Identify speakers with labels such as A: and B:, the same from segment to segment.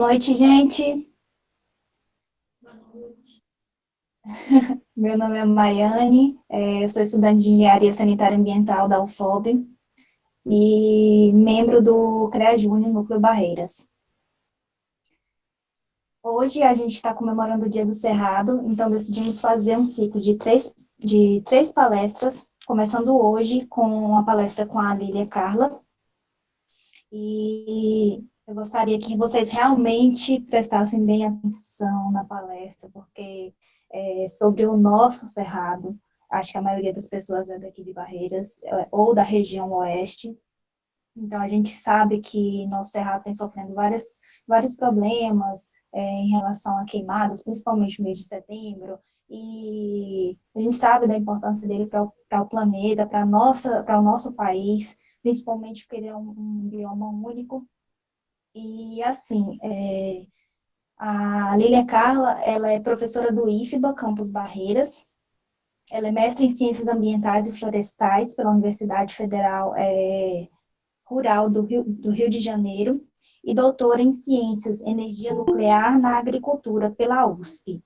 A: Boa noite, gente.
B: Boa noite.
A: Meu nome é Maiane, eu sou estudante de Engenharia Sanitária e Ambiental da UFOB e membro do CREA Júnior Núcleo Barreiras. Hoje a gente está comemorando o Dia do Cerrado, então decidimos fazer um ciclo de três palestras, começando hoje com uma palestra com a Lília Carla. E eu gostaria que vocês realmente prestassem bem atenção na palestra, porque é sobre o nosso Cerrado. Acho que a maioria das pessoas é daqui de Barreiras, ou da região oeste. Então, a gente sabe que nosso Cerrado tem sofrendo vários problemas em relação a queimadas, principalmente no mês de setembro, e a gente sabe da importância dele para o planeta, para o nosso país, principalmente porque ele é um bioma único. E, assim, a Lília Carla, ela é professora do IFBA, Campus Barreiras, ela é mestre em Ciências Ambientais e Florestais pela Universidade Federal Rural do Rio de Janeiro e doutora em Ciências, Energia Nuclear na Agricultura pela USP.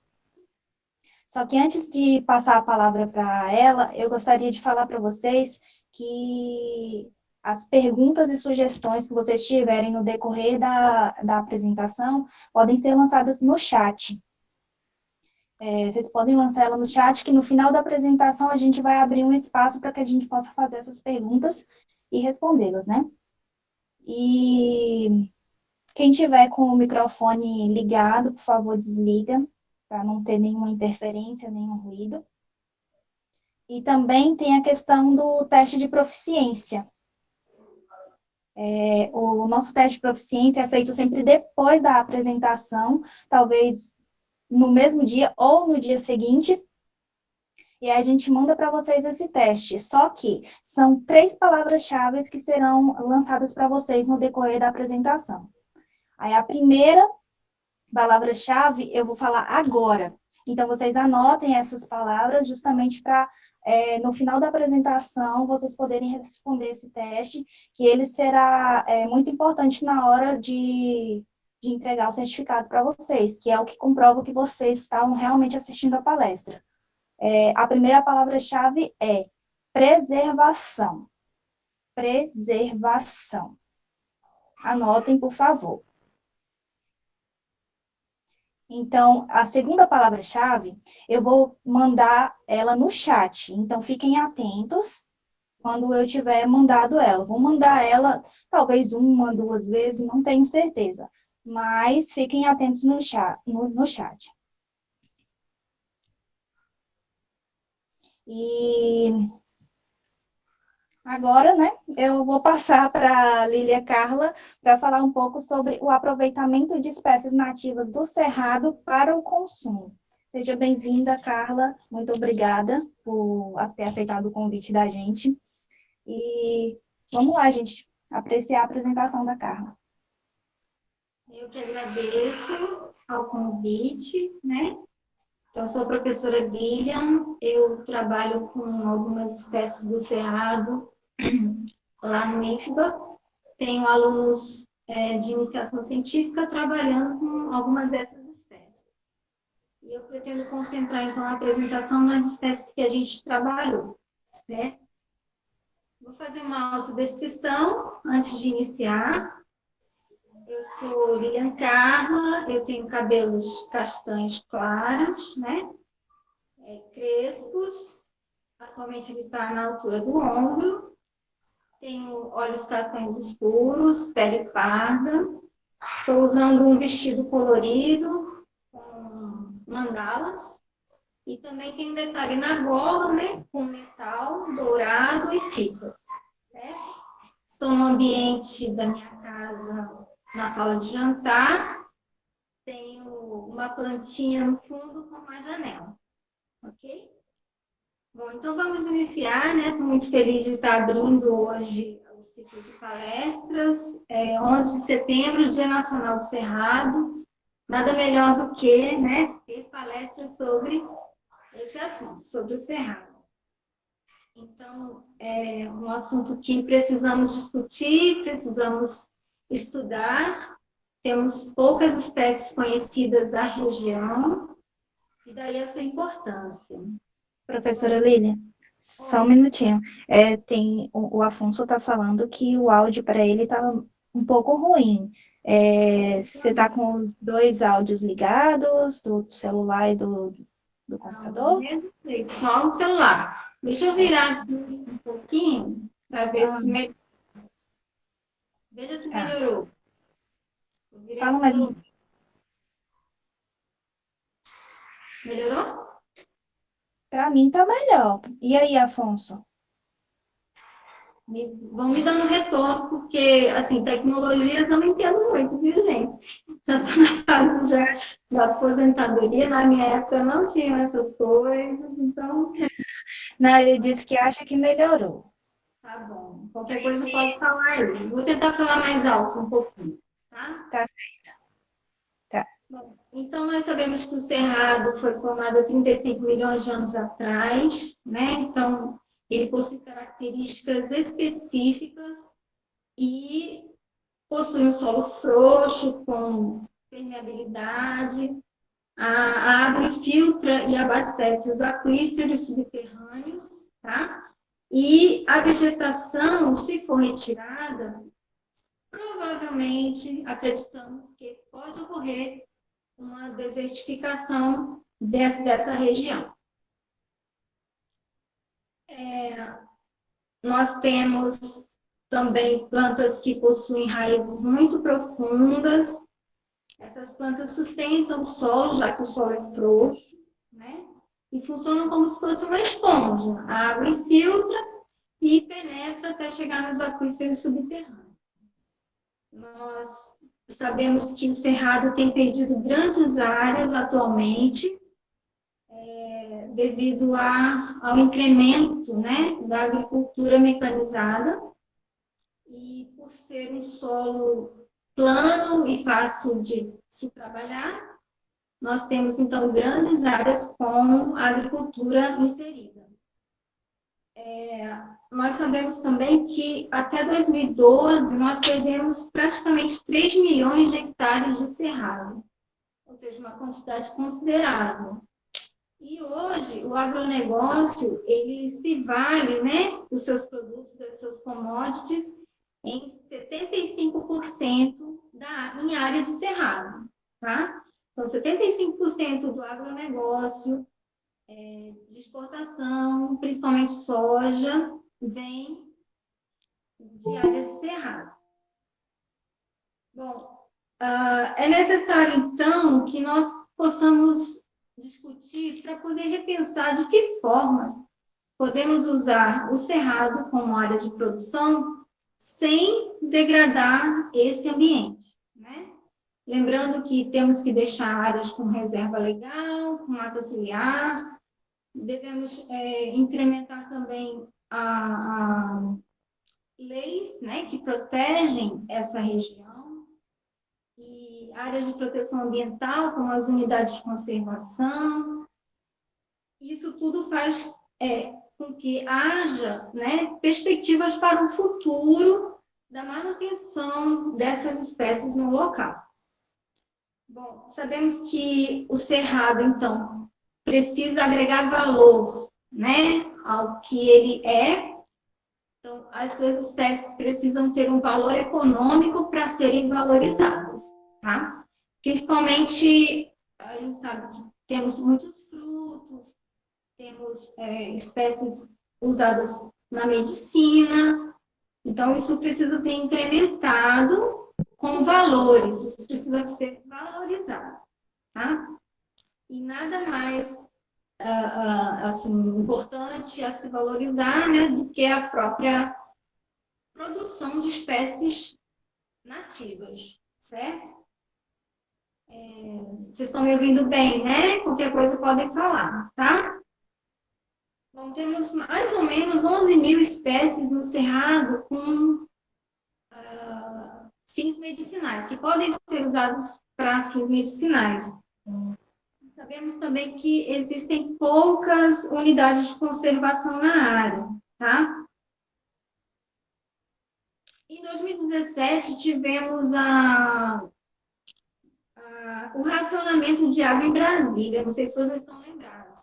A: Só que antes de passar a palavra para ela, eu gostaria de falar para vocês que as perguntas e sugestões que vocês tiverem no decorrer da apresentação podem ser lançadas no chat. Vocês podem lançar ela no chat, que no final da apresentação a gente vai abrir um espaço para que a gente possa fazer essas perguntas e respondê-las, né? E quem tiver com o microfone ligado, por favor, desliga, para não ter nenhuma interferência, nenhum ruído. E também tem a questão do teste de proficiência. O nosso teste de proficiência é feito sempre depois da apresentação, talvez no mesmo dia ou no dia seguinte, e aí a gente manda para vocês esse teste. Só que são 3 palavras-chave que serão lançadas para vocês no decorrer da apresentação. Aí a primeira palavra-chave eu vou falar agora. Então, vocês anotem essas palavras justamente para, no final da apresentação, vocês poderem responder esse teste, que ele será muito importante na hora de entregar o certificado para vocês, que é o que comprova que vocês estão realmente assistindo a palestra. A primeira palavra-chave é preservação. Preservação. Anotem, por favor. Então, a segunda palavra-chave, eu vou mandar ela no chat. Então, fiquem atentos quando eu tiver mandado ela. Vou mandar ela, talvez 1, 2 vezes, não tenho certeza. Mas fiquem atentos no chat. No chat. E agora, né, eu vou passar para a Lília Carla para falar um pouco sobre o aproveitamento de espécies nativas do Cerrado para o consumo. Seja bem-vinda, Carla. Muito obrigada por ter aceitado o convite da gente. E vamos lá, gente, apreciar a apresentação da Carla.
B: Eu que agradeço ao convite, né? Eu sou a professora Lilian, eu trabalho com algumas espécies do cerrado lá no IFBA. Tenho alunos de iniciação científica trabalhando com algumas dessas espécies. E eu pretendo concentrar, então, a apresentação nas espécies que a gente trabalhou, né? Vou fazer uma autodescrição antes de iniciar. Eu sou Lilian Carla, eu tenho cabelos castanhos claros, né? Crespos. Atualmente ele está na altura do ombro. Tenho olhos castanhos escuros, pele parda. Estou usando um vestido colorido com mandalas. E também tem um detalhe na gola, né? Com metal dourado e fitas. Né? Estou no ambiente da minha casa, na sala de jantar. Tenho uma plantinha no fundo com uma janela. Ok? Bom, então vamos iniciar, né? Estou muito feliz de estar abrindo hoje o ciclo de palestras. 11 de setembro, Dia Nacional do Cerrado. Nada melhor do que, né, ter palestras sobre esse assunto, sobre o Cerrado. Então, é um assunto que precisamos discutir, precisamos estudar, temos poucas espécies conhecidas da região, e daí a sua importância.
A: Professora Lília, só um minutinho. O Afonso está falando que o áudio para ele está um pouco ruim. Você está com os dois áudios ligados, do celular e do computador?
B: Não, só no celular. Deixa eu virar aqui um pouquinho para ver
A: Ah,
B: se Veja se
A: tá.
B: melhorou. Eu virei
A: Fala
B: o
A: mais
B: celular. Melhorou?
A: Para mim tá melhor. E aí, Afonso?
B: Vão me dando retorno, porque, assim, tecnologias eu não entendo muito, viu, gente? Já estou nas fases já da aposentadoria, na minha época não tinha essas coisas, então,
A: Não, ele disse que acha que melhorou.
B: tá bom. Qualquer coisa pode falar aí. Vou tentar falar mais alto um pouquinho, tá?
A: Tá certo. Tá.
B: Bom, então, nós sabemos que o Cerrado foi formado há 35 milhões de anos atrás, né? Então, ele possui características específicas e possui um solo frouxo, com permeabilidade. A água filtra e abastece os aquíferos subterrâneos, tá? E a vegetação, se for retirada, provavelmente acreditamos que pode ocorrer uma desertificação dessa região. Nós temos também plantas que possuem raízes muito profundas. Essas plantas sustentam o solo, já que o solo é frouxo, né? E funcionam como se fosse uma esponja. A água infiltra e penetra até chegar nos aquíferos subterrâneos. Nós sabemos que o Cerrado tem perdido grandes áreas atualmente, devido ao incremento, né, da agricultura mecanizada, e por ser um solo plano e fácil de se trabalhar, nós temos, então, grandes áreas com agricultura inserida. Nós sabemos também que, até 2012, nós perdemos praticamente 3 milhões de hectares de cerrado, ou seja, uma quantidade considerável. E hoje, o agronegócio, ele se vale, né, dos seus produtos, das suas commodities, em 75% em área de cerrado, tá? Então, 75% do agronegócio, de exportação, principalmente soja, vem de áreas de cerrado. Bom, é necessário, então, que nós possamos discutir para poder repensar de que formas podemos usar o cerrado como área de produção sem degradar esse ambiente, né? Lembrando que temos que deixar áreas com reserva legal, com mata ciliar, devemos incrementar também a leis, né, que protegem essa região, e áreas de proteção ambiental, como as unidades de conservação. Isso tudo faz com que haja, né, perspectivas para o futuro da manutenção dessas espécies no local. Bom, sabemos que o cerrado, então, precisa agregar valor, né, ao que ele é. Então, as suas espécies precisam ter um valor econômico para serem valorizadas, tá? Principalmente, a gente sabe que temos muitos frutos, temos espécies usadas na medicina, então isso precisa ser incrementado com valores, isso precisa ser valorizado, tá? E nada mais assim, importante a se valorizar, né, do que a própria produção de espécies nativas, certo? Vocês estão me ouvindo bem, né? Qualquer coisa podem falar, tá? Bom, temos mais ou menos 11 mil espécies no Cerrado com fins medicinais, que podem ser usados para fins medicinais. Sabemos também que existem poucas unidades de conservação na área, tá? Em 2017, tivemos O racionamento de água em Brasília, não sei se vocês estão lembrados.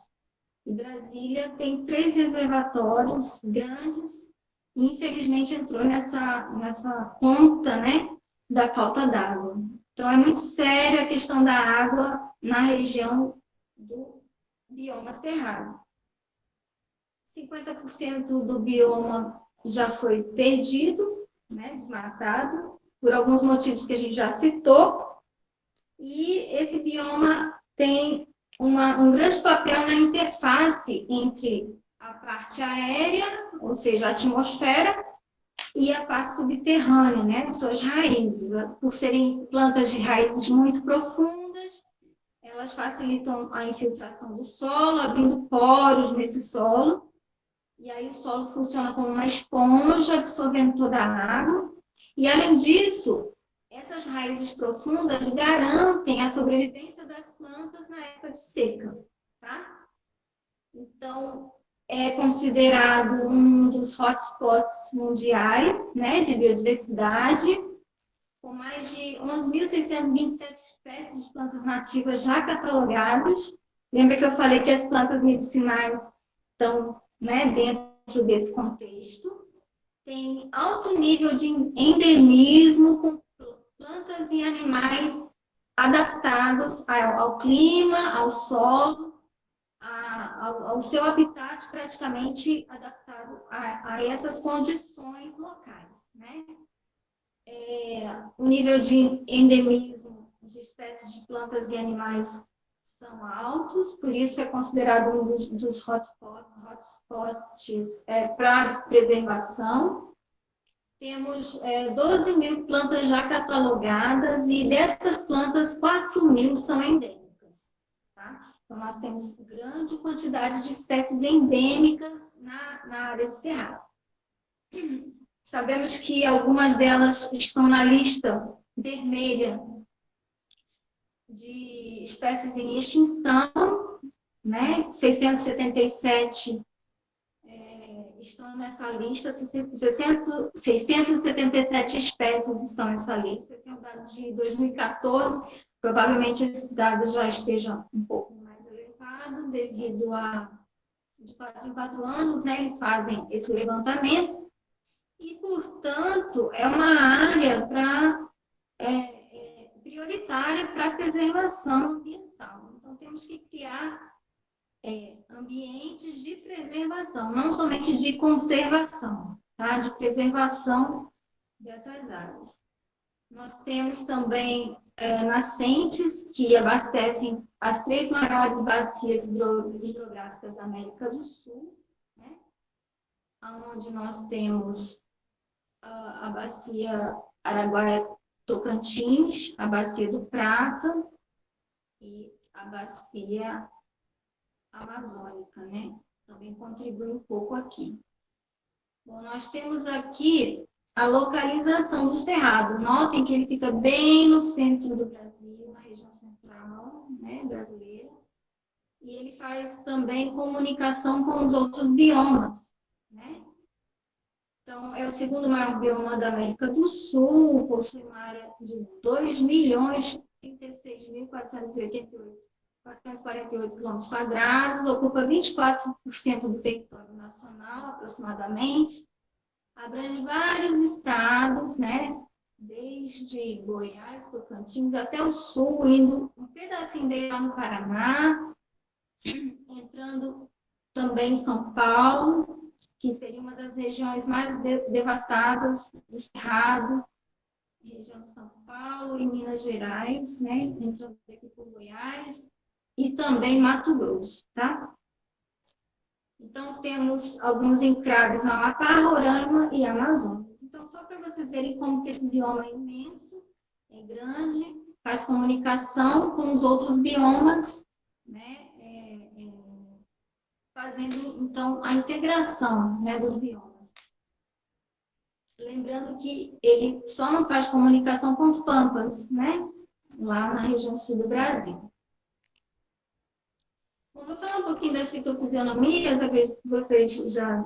B: Em Brasília tem 3 reservatórios grandes e, infelizmente, entrou nessa conta, né, da falta d'água. Então, é muito séria a questão da água na região do bioma cerrado. 50% do bioma já foi perdido, né, desmatado, por alguns motivos que a gente já citou, e esse bioma tem um grande papel na interface entre a parte aérea, ou seja, a atmosfera, e a parte subterrânea, né, suas raízes. Por serem plantas de raízes muito profundas, elas facilitam a infiltração do solo, abrindo poros nesse solo, e aí o solo funciona como uma esponja, absorvendo toda a água. E, além disso, essas raízes profundas garantem a sobrevivência das plantas na época de seca, tá? Então, é considerado um dos hotspots mundiais, né, de biodiversidade, com mais de 11.627 espécies de plantas nativas já catalogadas. Lembra que eu falei que as plantas medicinais estão, né, dentro desse contexto? Tem alto nível de endemismo, com plantas e animais adaptados ao clima, ao solo, ao seu habitat praticamente adaptado a essas condições locais, né? O nível de endemismo de espécies de plantas e animais são altos, por isso é considerado um dos hotspots para preservação. Temos 12 mil plantas já catalogadas e dessas plantas, 4 mil são endêmicas. Tá? Então, nós temos grande quantidade de espécies endêmicas na área de Cerrado. Sabemos que algumas delas estão na lista vermelha de espécies em extinção, né? 677 estão nessa lista, 677 espécies estão nessa lista. Esse é um dado de 2014, provavelmente esse dado já esteja um pouco mais elevado, devido de 4 em 4 anos, né, eles fazem esse levantamento, e, portanto, é uma área prioritária para a preservação ambiental. Então, temos que criar ambientes de preservação, não somente de conservação, tá? De preservação dessas áreas. Nós temos também nascentes que abastecem as 3 maiores bacias hidrográficas da América do Sul, né? Onde nós temos a bacia Araguaia-Tocantins, a bacia do Prata e a bacia amazônica, né? Também contribui um pouco aqui. Bom, nós temos aqui a localização do cerrado. Notem que ele fica bem no centro do Brasil, na região central, né, brasileira. E ele faz também comunicação com os outros biomas, né? Então, é o segundo maior bioma da América do Sul, possui uma área de 2.036.448 km², ocupa 24% do território nacional, aproximadamente, abrange vários estados, né? Desde Goiás, Tocantins, até o sul, indo um pedacinho dele lá no Paraná, entrando também em São Paulo, que seria uma das regiões mais devastadas do Cerrado, região de São Paulo e Minas Gerais, né? Entrando aqui por Goiás, e também Mato Grosso, tá? Então, temos alguns encraves no Amapá, Roraima e Amazonas. Então, só para vocês verem como que esse bioma é imenso, é grande, faz comunicação com os outros biomas, né? Fazendo, então, a integração, né, dos biomas. Lembrando que ele só não faz comunicação com os pampas, né? Lá na região sul do Brasil. Bom, vou falar um pouquinho das fitofisionomias, acredito que vocês já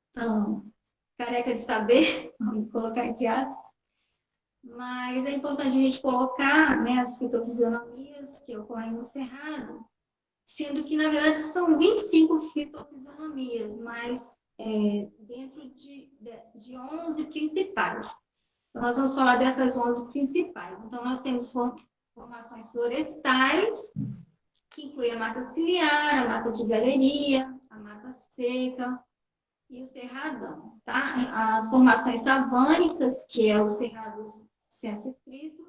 B: estão careca de saber, vamos colocar entre aspas. Mas é importante a gente colocar, né, as fitofisionomias que ocorrem no cerrado, sendo que, na verdade, são 25 fitofisionomias, mas dentro de 11 principais. Então, nós vamos falar dessas 11 principais. Então, nós temos formações florestais, que inclui a mata ciliar, a mata de galeria, a mata seca e o cerradão, tá? As formações savânicas, que é o cerrado senso estrito,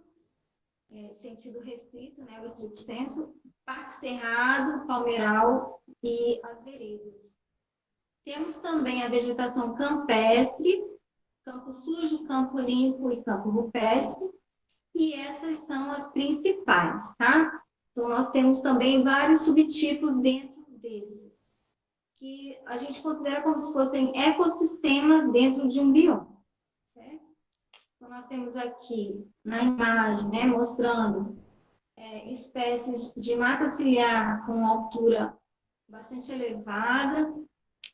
B: sentido restrito, né, o estrito senso, parque cerrado, palmeiral e as veredas. Temos também a vegetação campestre, campo sujo, campo limpo e campo rupestre, e essas são as principais, tá? Então, nós temos também vários subtipos dentro desses, que a gente considera como se fossem ecossistemas dentro de um bioma, certo? Então, nós temos aqui na imagem, né, mostrando espécies de mata ciliar com altura bastante elevada,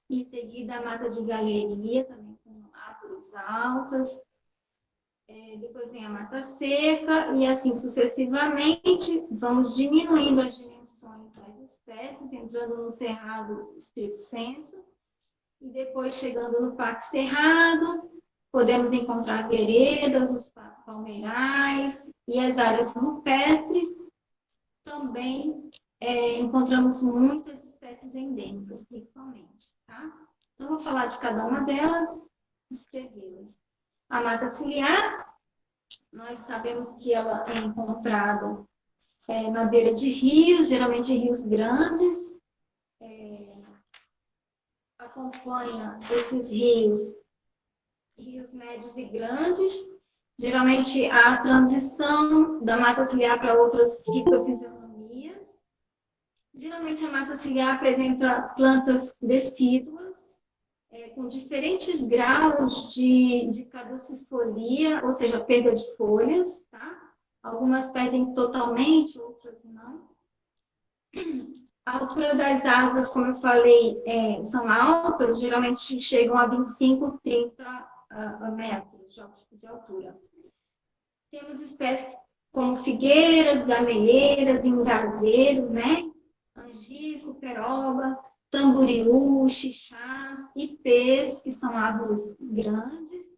B: em seguida a mata de galeria, também com árvores altas, depois vem a mata seca, e assim sucessivamente vamos diminuindo as dimensões das espécies, entrando no cerrado estrito senso, e depois chegando no parque cerrado, podemos encontrar veredas, os palmeirais e as áreas rupestres. Também encontramos muitas espécies endêmicas, principalmente, tá? Então, vou falar de cada uma delas, escrevê-las. A mata ciliar, nós sabemos que ela é encontrada na beira de rios, geralmente rios grandes, acompanha esses rios médios e grandes. Geralmente, há a transição da mata ciliar para outras fitofisionomias. Geralmente, a mata ciliar apresenta plantas decíduas, com diferentes graus de caducifolia, ou seja, perda de folhas, tá? Algumas perdem totalmente, outras não. A altura das árvores, como eu falei, são altas, geralmente chegam a 25, 30 metros de altura. Temos espécies como figueiras, gameleiras, ingazeiros, né? Angico, peroba, tamburiú, xixás, ipês, que são árvores grandes,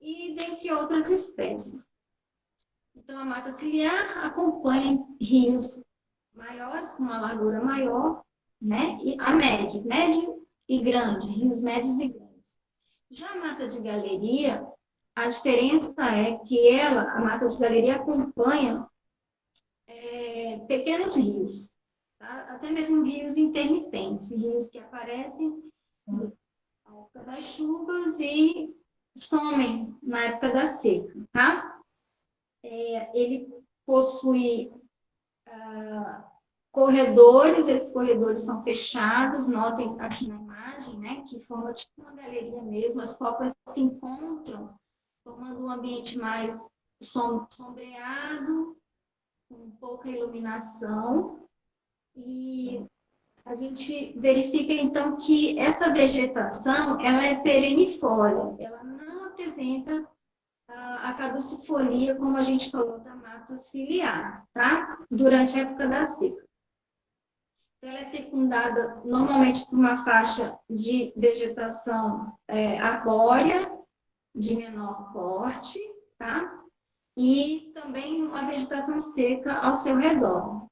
B: e dentre outras espécies. Então, a mata ciliar acompanha rios maiores, com uma largura maior, né? E a médio e grande, rios médios e grandes. Já a mata de galeria, a diferença é que a mata de galeria acompanha pequenos rios, tá? Até mesmo rios intermitentes, rios que aparecem na época das chuvas e somem na época da seca, tá? Ele possui corredores, esses corredores são fechados, notem aqui na imagem, né, que forma tipo uma galeria mesmo, as copas se encontram, formando um ambiente mais sombreado, com pouca iluminação, e a gente verifica então que essa vegetação, ela é perennifólia, ela não apresenta a caducifolia, como a gente falou, da mata ciliar, tá? Durante a época da seca. Ela é secundada normalmente por uma faixa de vegetação arbórea, de menor porte, tá? E também uma vegetação seca ao seu redor.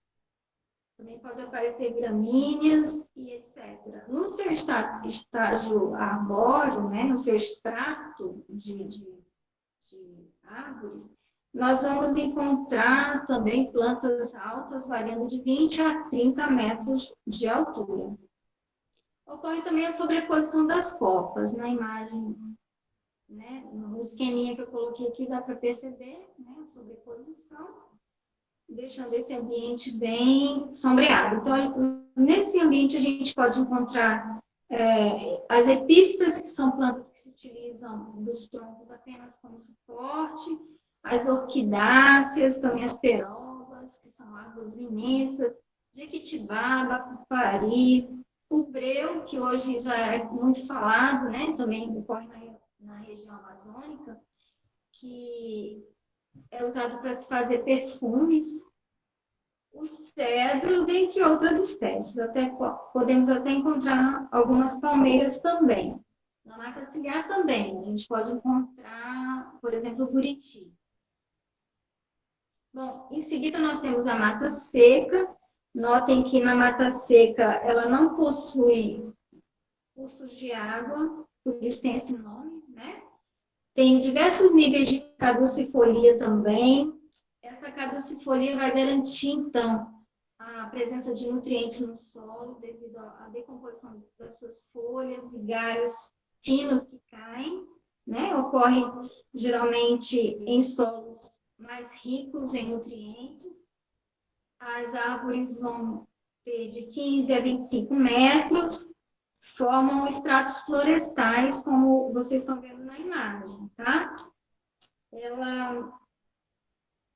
B: Também pode aparecer gramíneas e etc. No seu estágio arbóreo, né, no seu extrato de árvores, nós vamos encontrar também plantas altas, variando de 20 a 30 metros de altura. Ocorre também a sobreposição das copas. Na imagem, né, no esqueminha que eu coloquei aqui, dá para perceber, né, a sobreposição, deixando esse ambiente bem sombreado. Então, nesse ambiente, a gente pode encontrar as epífitas, que são plantas que se utilizam dos troncos apenas como suporte, as orquidáceas, também as perobas, que são árvores imensas, jequitibaba, cupari, o breu, que hoje já é muito falado, né? Também ocorre na região amazônica, que é usado para se fazer perfumes. O cedro, dentre outras espécies. Podemos até encontrar algumas palmeiras também. Na mata ciliar também, a gente pode encontrar, por exemplo, o buriti. Bom, em seguida nós temos a mata seca. Notem que na mata seca ela não possui cursos de água, por isso tem esse nome, né? Tem diversos níveis de caducifolia também. Essa caducifolia vai garantir, então, a presença de nutrientes no solo devido à decomposição das suas folhas e galhos finos que caem, né? Ocorre geralmente em solos mais ricos em nutrientes. As árvores vão ter de 15 a 25 metros, formam estratos florestais, como vocês estão vendo na imagem, tá? Ela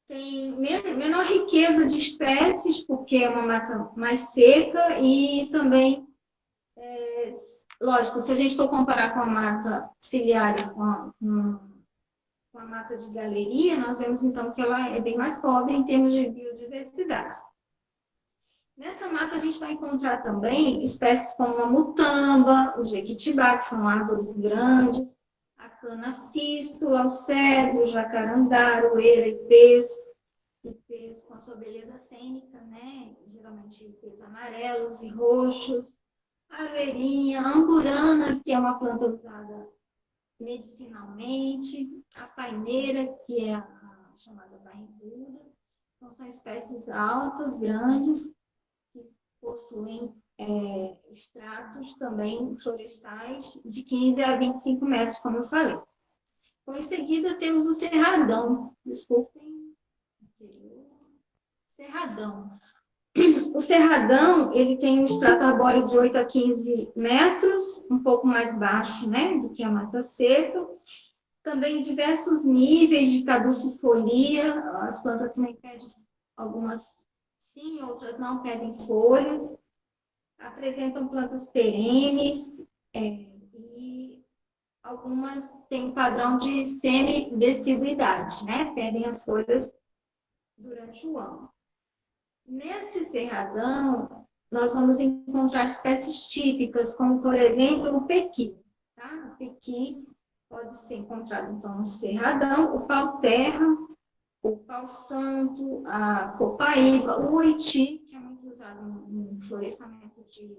B: tem menor riqueza de espécies, porque é uma mata mais seca e também, lógico, se a gente for comparar com a mata ciliar com a mata de galeria, nós vemos então que ela é bem mais pobre em termos de biodiversidade. Nessa mata a gente vai encontrar também espécies como a mutamba, o jequitibá, que são árvores grandes, a cana-fístula, o cedro, o jacarandá, aroeira, ipês com a sua beleza cênica, né? Geralmente ipês amarelos e roxos, a aroeirinha, a amburana, que é uma planta usada medicinalmente, a paineira, que é a chamada barriguda. Então, são espécies altas, grandes, que possuem estratos também florestais de 15 a 25 metros, como eu falei. Então, em seguida, temos o cerradão. Desculpem. Cerradão. O cerradão, ele tem um extrato arbóreo de 8 a 15 metros, um pouco mais baixo, né, do que a mata seca. Também diversos níveis de caducifolia, as plantas também pedem, algumas sim, outras não pedem folhas, apresentam plantas perenes, e algumas têm um padrão de semideciduidade, né, pedem as folhas durante o ano. Nesse cerradão, nós vamos encontrar espécies típicas, como, por exemplo, o pequi. Tá? O pequi pode ser encontrado, então, no cerradão, o pau-terra, o pau-santo, a copaíba, o oiti, que é muito usado no florestamento de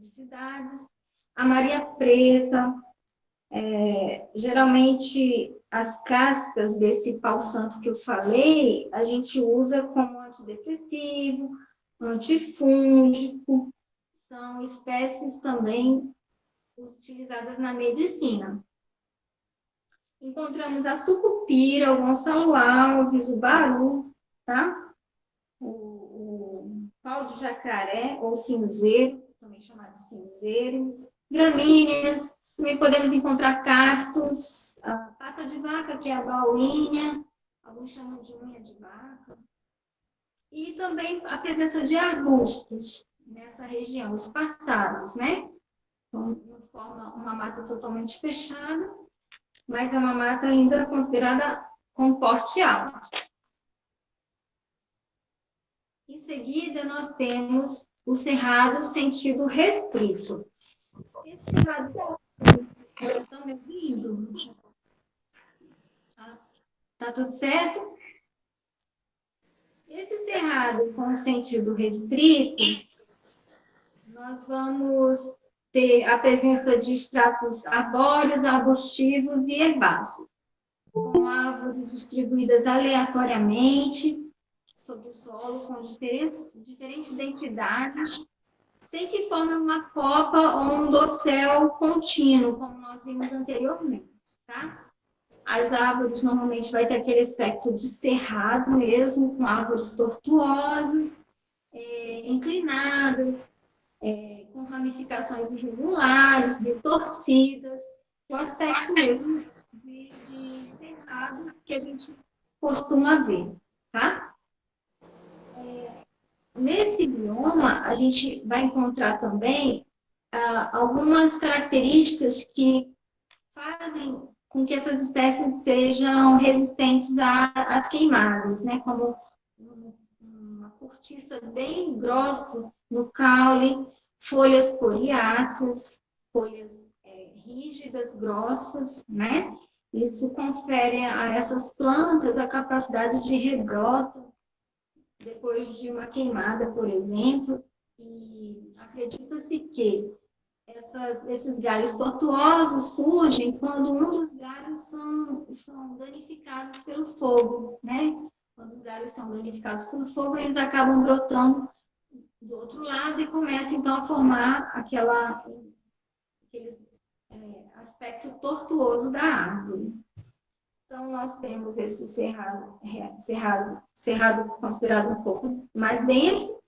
B: cidades, a maria preta. Geralmente, as cascas desse pau-santo que eu falei, a gente usa como antidepressivo, antifúngico, são espécies também utilizadas na medicina. Encontramos a sucupira, o Gonçalo Alves, o baru, tá? O pau de jacaré, ou cinzeiro, também chamado de cinzeiro, gramíneas. Também podemos encontrar cactos, a pata de vaca, que é a baunilha, alguns chamam de unha de vaca. E também a presença de arbustos nessa região, espaçados, né? Então, não forma uma mata totalmente fechada, mas é uma mata ainda considerada com porte alto. Em seguida, nós temos o cerrado sentido restrito. Esse cerrado estão me ouvindo? Tá tudo certo? Esse cerrado com sentido restrito, nós vamos ter a presença de estratos arbóreos, arbustivos e herbáceos, com árvores distribuídas aleatoriamente sobre o solo, com diferentes densidades, sem que formem uma copa ou um dossel contínuo, como nós vimos anteriormente, tá? As árvores normalmente vai ter aquele aspecto de cerrado mesmo, com árvores tortuosas, inclinadas, com ramificações irregulares, torcidas, o aspecto mesmo de cerrado que a gente costuma ver, tá? Nesse bioma, a gente vai encontrar também algumas características que fazem com que essas espécies sejam resistentes às queimadas, né? Como uma cortiça bem grossa no caule, folhas coriáceas, folhas rígidas, grossas, né? Isso confere a essas plantas a capacidade de rebroto depois de uma queimada, por exemplo, e acredita-se que esses galhos tortuosos surgem quando um dos galhos são danificados pelo fogo, né? Quando os galhos são danificados pelo fogo, eles acabam brotando do outro lado e começam, então, a formar aquele aspecto tortuoso da árvore. Então, nós temos esse cerrado considerado um pouco mais denso,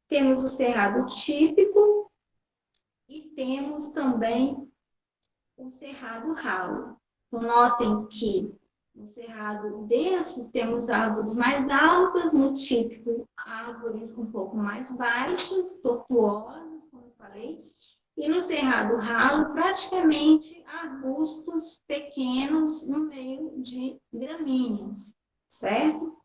B: temos o cerrado típico e temos também o cerrado ralo. Então, notem que no cerrado denso temos árvores mais altas, no típico árvores um pouco mais baixas, tortuosas, como eu falei, e no cerrado ralo praticamente arbustos pequenos no meio de gramíneas, certo?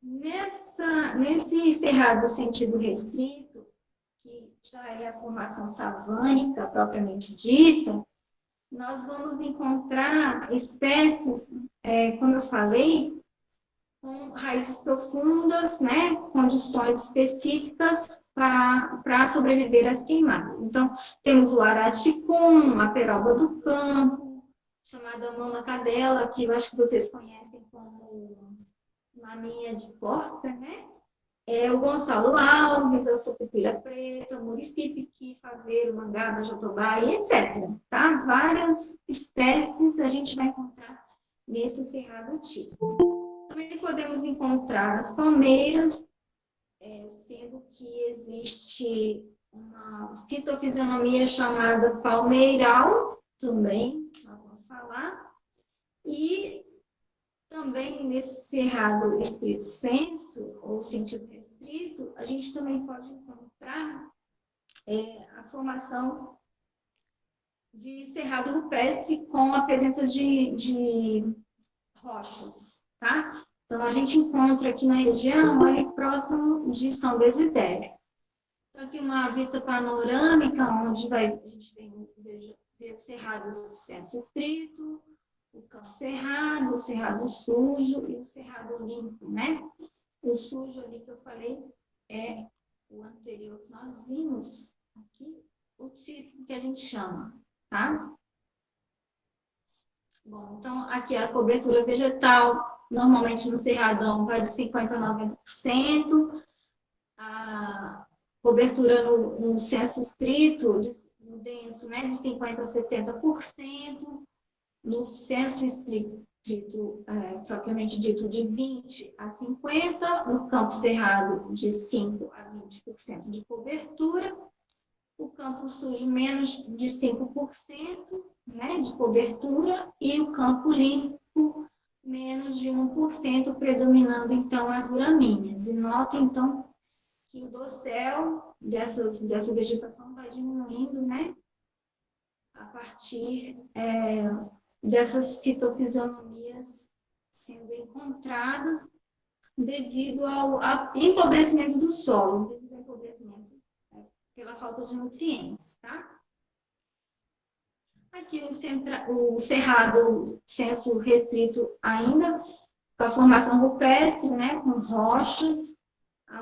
B: Nesse cerrado sentido restrito, que já é a formação savânica propriamente dita, nós vamos encontrar espécies, como eu falei, com raízes profundas, né, condições específicas para sobreviver às queimadas. Então, temos o araticum, a peroba do campo, chamada mama-cadela, que eu acho que vocês conhecem como maminha de porta, né? O Gonçalo Alves, a sucupira preta, o murici-piqui, faveiro, mangaba, jatobá e etc. Tá? Várias espécies a gente vai encontrar nesse cerrado típico. Também podemos encontrar as palmeiras, sendo que existe uma fitofisionomia chamada palmeiral, também nós vamos falar, e também nesse cerrado estrito sensu, ou sentido restrito, a gente também pode encontrar a formação de cerrado rupestre com a presença de rochas, tá? Então, a gente encontra aqui na região, ali próximo de São Desidério. Então, aqui uma vista panorâmica, onde a gente vê o cerrado senso estrito, o campo cerrado, o cerrado sujo e o cerrado limpo, né? O sujo ali que eu falei é o anterior que nós vimos aqui, o típico que a gente chama, tá? Bom, então aqui a cobertura vegetal, normalmente no cerradão vai de 50% a 90%, a cobertura no senso estrito, no denso, né, de 50% a 70%, no senso estrito, propriamente dito, de 20% a 50%, no campo cerrado, de 5% a 20% de cobertura, o campo sujo, menos de 5%, né, de cobertura, e o campo limpo, menos de 1%, predominando, então, as gramíneas. E notem, então, que o dossel dessa vegetação vai diminuindo, né, a partir dessas fitofisionomias sendo encontradas devido ao empobrecimento do solo, devido ao empobrecimento pela falta de nutrientes, tá? Aqui o cerrado senso restrito ainda, com a formação rupestre, né, com rochas,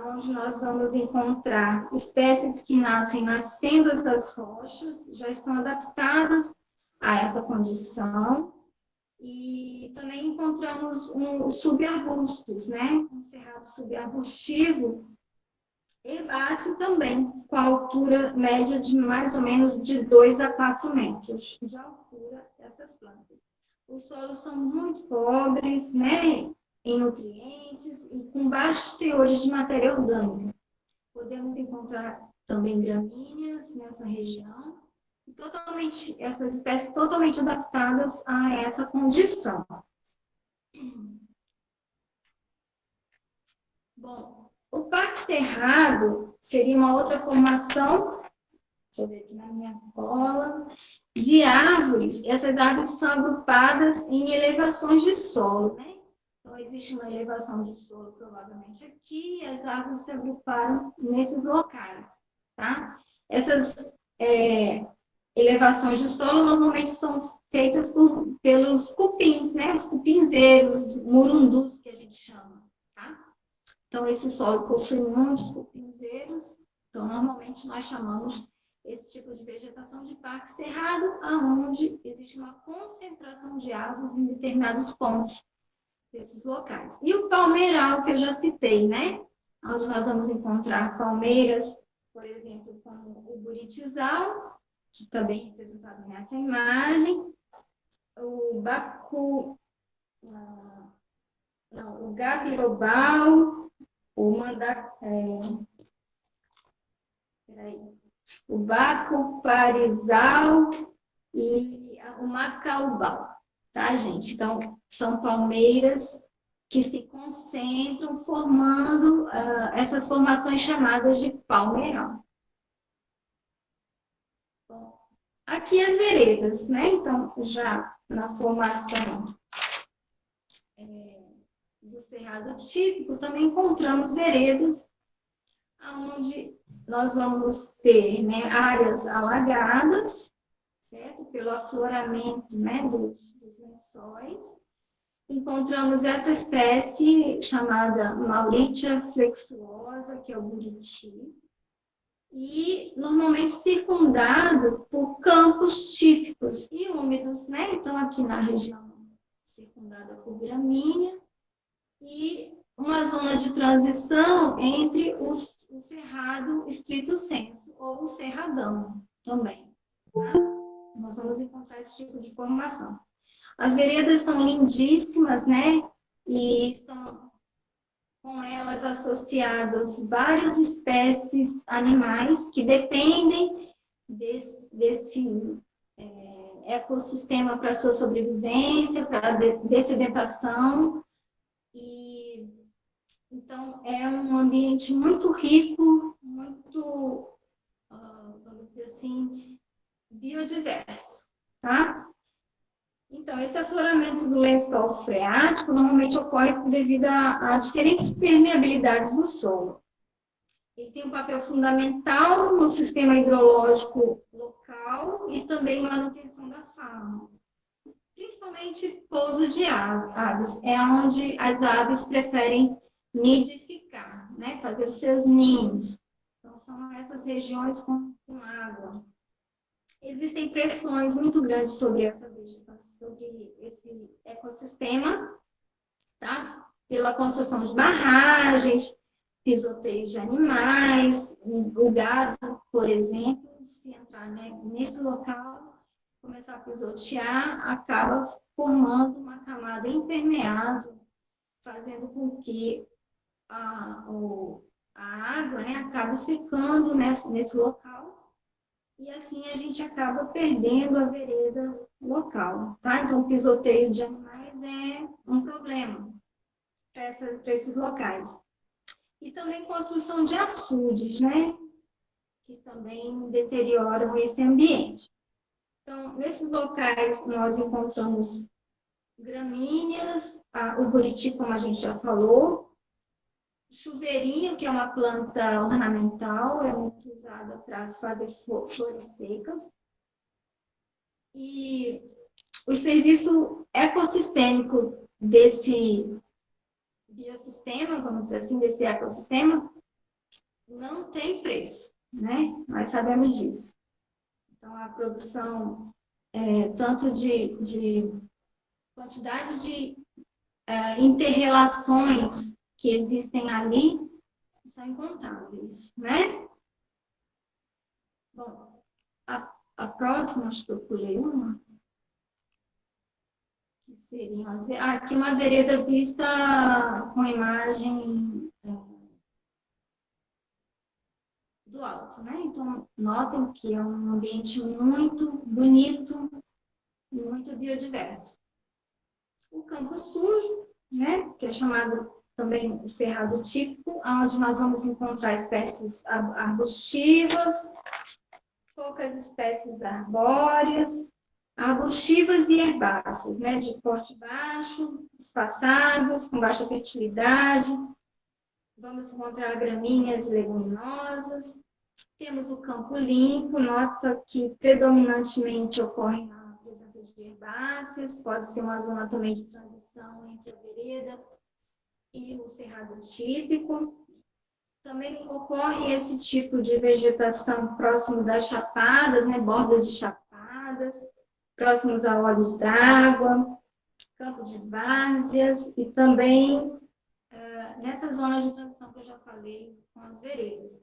B: onde nós vamos encontrar espécies que nascem nas fendas das rochas, já estão adaptadas a essa condição, e também encontramos subarbustos, né, um cerrado subarbustivo, herbáceo também, com a altura média de mais ou menos de 2 a 4 metros de altura dessas plantas. Os solos são muito pobres, né, em nutrientes e com baixos teores de matéria orgânica. Podemos encontrar também gramíneas nessa região, essas espécies totalmente adaptadas a essa condição. Bom, o Parque Cerrado seria uma outra formação, deixa eu ver aqui na minha cola, de árvores, essas árvores são agrupadas em elevações de solo, né? Então, existe uma elevação de solo, provavelmente aqui, e as árvores se agruparam nesses locais, tá? Essas elevações de solo normalmente são feitas pelos cupins, né? Os cupinzeiros, os murundus, que a gente chama, tá? Então, esse solo possui muitos cupinzeiros, então, normalmente nós chamamos esse tipo de vegetação de parque cerrado, aonde existe uma concentração de árvores em determinados pontos desses locais. E o palmeiral, que eu já citei, né? Onde nós vamos encontrar palmeiras, por exemplo, como o buritizal, que também é representado nessa imagem, o bacu, o gabirobau, o o bacuparizal e o macaubal, tá, gente? Então, são palmeiras que se concentram formando essas formações chamadas de palmeiral. Bom, aqui as veredas, né? Então, já na formação do cerrado típico, também encontramos veredas onde nós vamos ter, né, áreas alagadas, certo? Pelo afloramento, né, dos lençóis. Encontramos essa espécie chamada Mauritia flexuosa, que é o buriti, e normalmente circundado por campos típicos e úmidos, né? Então, aqui na região circundada por gramínea, e uma zona de transição entre o cerrado estrito sensu, ou o cerradão também. Tá? Nós vamos encontrar esse tipo de formação. As veredas são lindíssimas, né? E estão com elas associadas várias espécies animais que dependem desse ecossistema para sua sobrevivência, para a dessedentação. E então é um ambiente muito rico, muito, vamos dizer assim, biodiverso, tá? Então, esse afloramento do lençol freático normalmente ocorre devido a diferentes permeabilidades do solo. Ele tem um papel fundamental no sistema hidrológico local e também manutenção da fauna. Principalmente pouso de aves, é onde as aves preferem nidificar, né? Fazer os seus ninhos. Então, são essas regiões com água. Existem pressões muito grandes sobre essa vegetação, sobre esse ecossistema, tá? Pela construção de barragens, pisoteios de animais, o gado, por exemplo, se entrar, né, nesse local, começar a pisotear, acaba formando uma camada impermeável, fazendo com que a água, né, acabe secando nesse local, e assim a gente acaba perdendo a vereda local, tá? Então, o pisoteio de animais é um problema para esses locais. E também construção de açudes, né? Que também deterioram esse ambiente. Então, nesses locais nós encontramos gramíneas, o buriti, como a gente já falou, chuveirinho, que é uma planta ornamental, é muito usada para se fazer flores secas. E o serviço ecossistêmico desse biossistema, vamos dizer assim, desse ecossistema, não tem preço, né? Nós sabemos disso. Então, a produção, tanto de quantidade de inter-relações que existem ali, são incontáveis, né? Bom, a próxima, acho que eu pulei uma, que seriam aqui uma vereda vista com imagem do alto, né? Então, notem que é um ambiente muito bonito, muito biodiverso. O campo sujo, né? Que é chamado também o cerrado típico, onde nós vamos encontrar espécies arbustivas, poucas espécies arbóreas, arbustivas e herbáceas, né, de porte baixo, espaçados, com baixa fertilidade. Vamos encontrar gramíneas e leguminosas. Temos o campo limpo, nota que predominantemente ocorre na presença de herbáceas, pode ser uma zona também de transição entre a vereda e o cerrado típico. Também ocorre esse tipo de vegetação próximo das chapadas, né, bordas de chapadas, próximos a olhos d'água, campo de várzeas e também nessas zonas de transição que eu já falei com as veredas.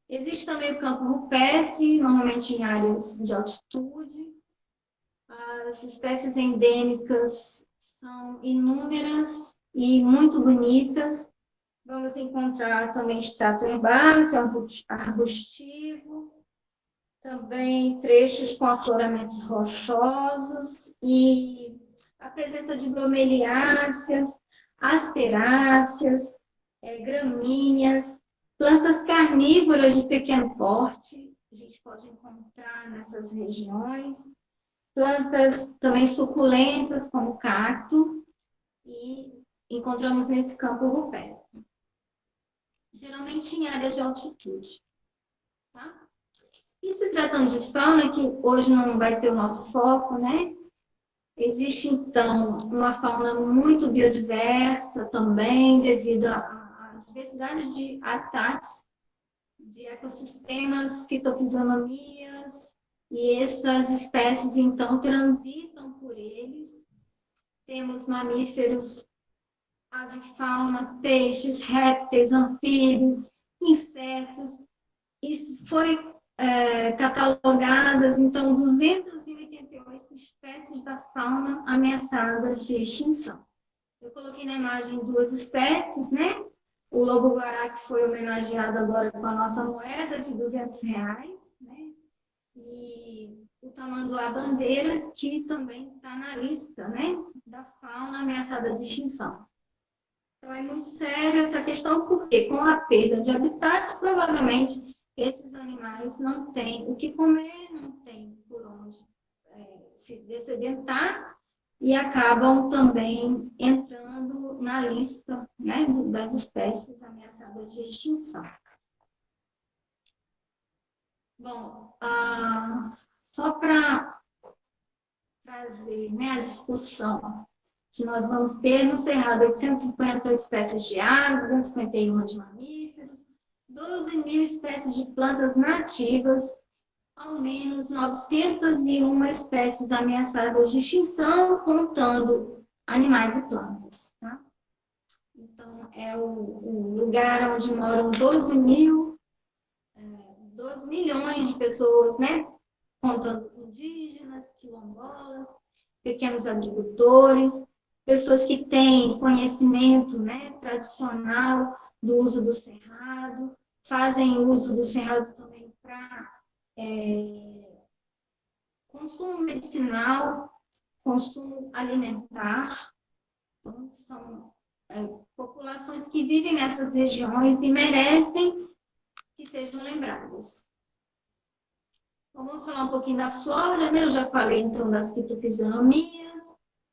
B: Existe também o campo rupestre, normalmente em áreas de altitude. As espécies endêmicas são inúmeras e muito bonitas. Vamos encontrar também extrato herbáceo, arbustivo, também trechos com afloramentos rochosos e a presença de bromeliáceas, asteráceas, gramíneas, plantas carnívoras de pequeno porte, a gente pode encontrar nessas regiões, plantas também suculentas, como cacto, e encontramos nesse campo rupestre. Geralmente em áreas de altitude. Tá? E se tratando de fauna, que hoje não vai ser o nosso foco, né? Existe, então, uma fauna muito biodiversa também, devido à diversidade de habitats, de ecossistemas, fitofisionomias, e essas espécies, então, transitam por eles. Temos mamíferos, avifauna, peixes, répteis, anfíbios, insetos, e foi catalogadas, então, 288 espécies da fauna ameaçadas de extinção. Eu coloquei na imagem duas espécies, né? O lobo-guará, que foi homenageado agora com a nossa moeda de R$ 200, né? E o tamanduá-bandeira, que também está na lista, né, da fauna ameaçada de extinção. Então, é muito sério essa questão, porque com a perda de habitats, provavelmente esses animais não têm o que comer, não têm por onde se dessedentar e acabam também entrando na lista, né, das espécies ameaçadas de extinção. Bom, só para trazer, né, a discussão que nós vamos ter no Cerrado 850 espécies de aves, 251 de mamíferos, 12.000 espécies de plantas nativas, ao menos 901 espécies ameaçadas de extinção, contando animais e plantas. Tá? Então, é o lugar onde moram 12 milhões de pessoas, né? Contando indígenas, quilombolas, pequenos agricultores, pessoas que têm conhecimento, né, tradicional do uso do cerrado, fazem uso do cerrado também para consumo medicinal, consumo alimentar. Então, são populações que vivem nessas regiões e merecem que sejam lembradas. Então, vamos falar um pouquinho da flora, né? Eu já falei, então, das fitofisionomias.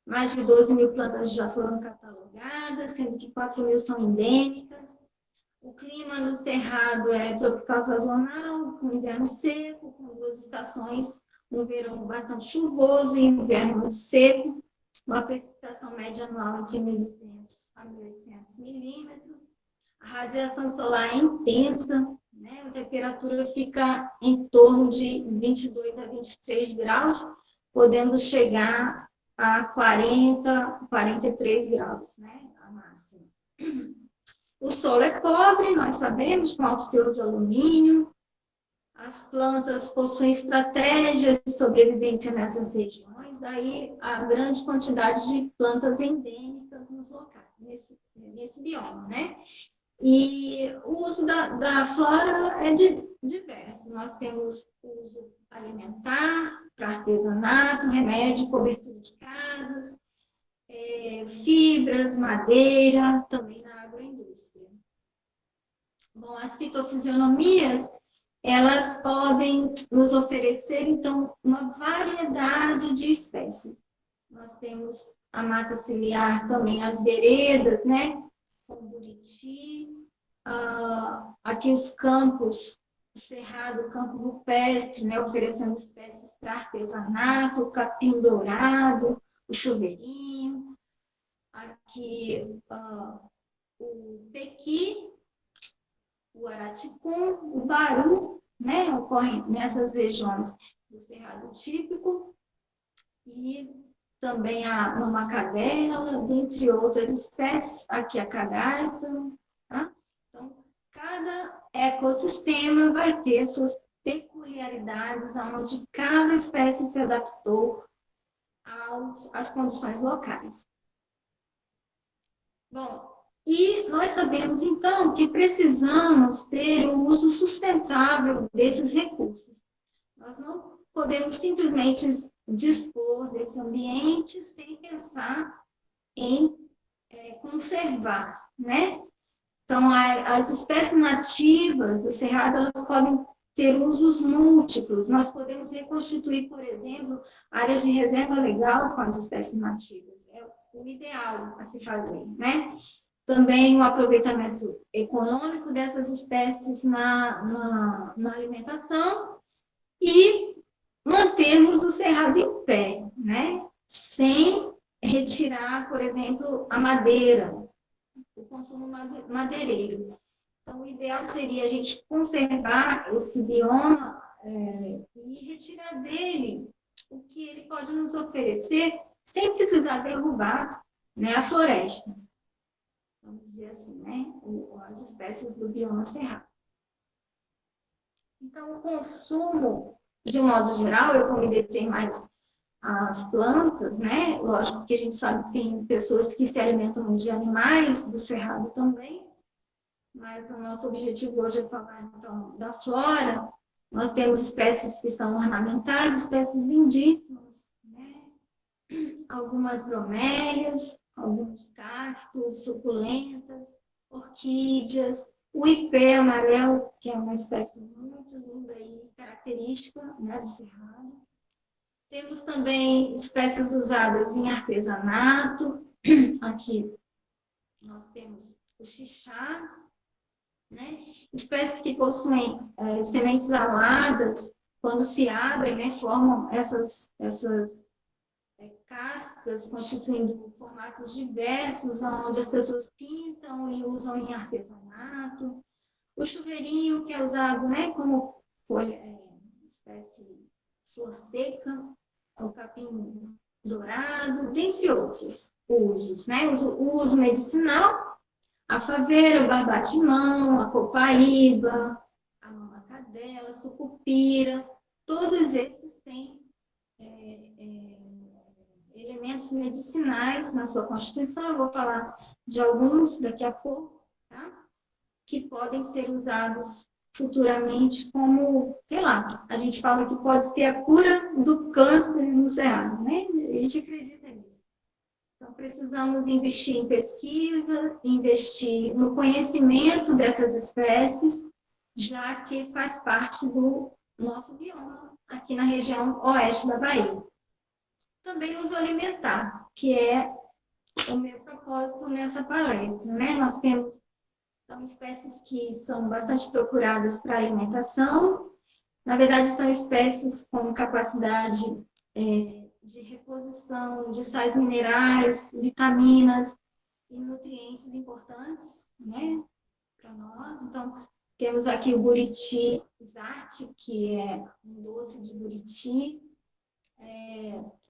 B: Mais de 12.000 plantas já foram catalogadas, sendo que 4.000 são endêmicas. O clima no Cerrado é tropical sazonal, com inverno seco, com 2 estações, um verão bastante chuvoso e um inverno seco, uma precipitação média anual entre 1.200 a 1.800 milímetros. A radiação solar é intensa, né? A temperatura fica em torno de 22 a 23 graus, podendo chegar a 40, 43 graus, né? A máxima. O solo é pobre, nós sabemos, com alto teor de alumínio. As plantas possuem estratégias de sobrevivência nessas regiões, daí a grande quantidade de plantas endêmicas nos locais, nesse bioma, né? E o uso da flora é diverso. Nós temos uso alimentar, para artesanato, remédio, cobertura de casas, fibras, madeira, também na agroindústria. Bom, as fitofisionomias, elas podem nos oferecer, então, uma variedade de espécies. Nós temos a mata ciliar também, as veredas, né? Com buriti, aqui os campos, o cerrado, o campo rupestre, né? Oferecendo espécies para artesanato, o capim dourado, o chuveirinho, aqui o pequi, o araticum, o baru, né? Ocorrem nessas regiões do cerrado típico, e também a mamacadela, dentre outras espécies, aqui a cagarta, tá? Então, cada ecossistema vai ter suas peculiaridades, onde cada espécie se adaptou às condições locais. Bom, e nós sabemos, então, que precisamos ter um uso sustentável desses recursos. Nós não podemos simplesmente dispor desse ambiente sem pensar em conservar, né? Então, as espécies nativas do cerrado, elas podem ter usos múltiplos. Nós podemos reconstituir, por exemplo, áreas de reserva legal com as espécies nativas. É o ideal a se fazer, né? Também o aproveitamento econômico dessas espécies na alimentação e mantermos o cerrado em pé, né? Sem retirar, por exemplo, a madeira, o consumo madeireiro. Então, o ideal seria a gente conservar esse bioma e retirar dele o que ele pode nos oferecer sem precisar derrubar, né, a floresta. Vamos dizer assim, né? As espécies do bioma cerrado. Então, o consumo, de um modo geral, eu vou me deter mais às plantas, né? Lógico que a gente sabe que tem pessoas que se alimentam de animais do cerrado também, mas o nosso objetivo hoje é falar, então, da flora. Nós temos espécies que são ornamentais, espécies lindíssimas, né? Algumas bromélias, alguns cactos, suculentas, orquídeas, o ipê amarelo, que é uma espécie muito linda e característica, né, do cerrado. Temos também espécies usadas em artesanato. Aqui nós temos o xixá, né? Espécies que possuem sementes aladas, quando se abrem, né, formam essas cascas, constituindo formatos diversos, onde as pessoas pintam e usam em artesanato. O chuveirinho, que é usado, né, como folha, espécie flor seca, o capim dourado, dentre outros usos, né? O uso medicinal, a faveira, o barbatimão, a copaíba, a mamacadela, a sucupira, todos esses têm elementos medicinais na sua constituição. Eu vou falar de alguns daqui a pouco, tá? Que podem ser usados futuramente como, sei lá, a gente fala que pode ter a cura do câncer no cerrado, né? A gente acredita nisso. Então, precisamos investir em pesquisa, investir no conhecimento dessas espécies, já que faz parte do nosso bioma aqui na região oeste da Bahia. Também uso alimentar, que é o meu propósito nessa palestra, né? Nós temos são espécies que são bastante procuradas para alimentação. Na verdade, são espécies com capacidade de reposição de sais minerais, vitaminas e nutrientes importantes, né, para nós. Então, temos aqui o buriti zarte, que é um doce de buriti,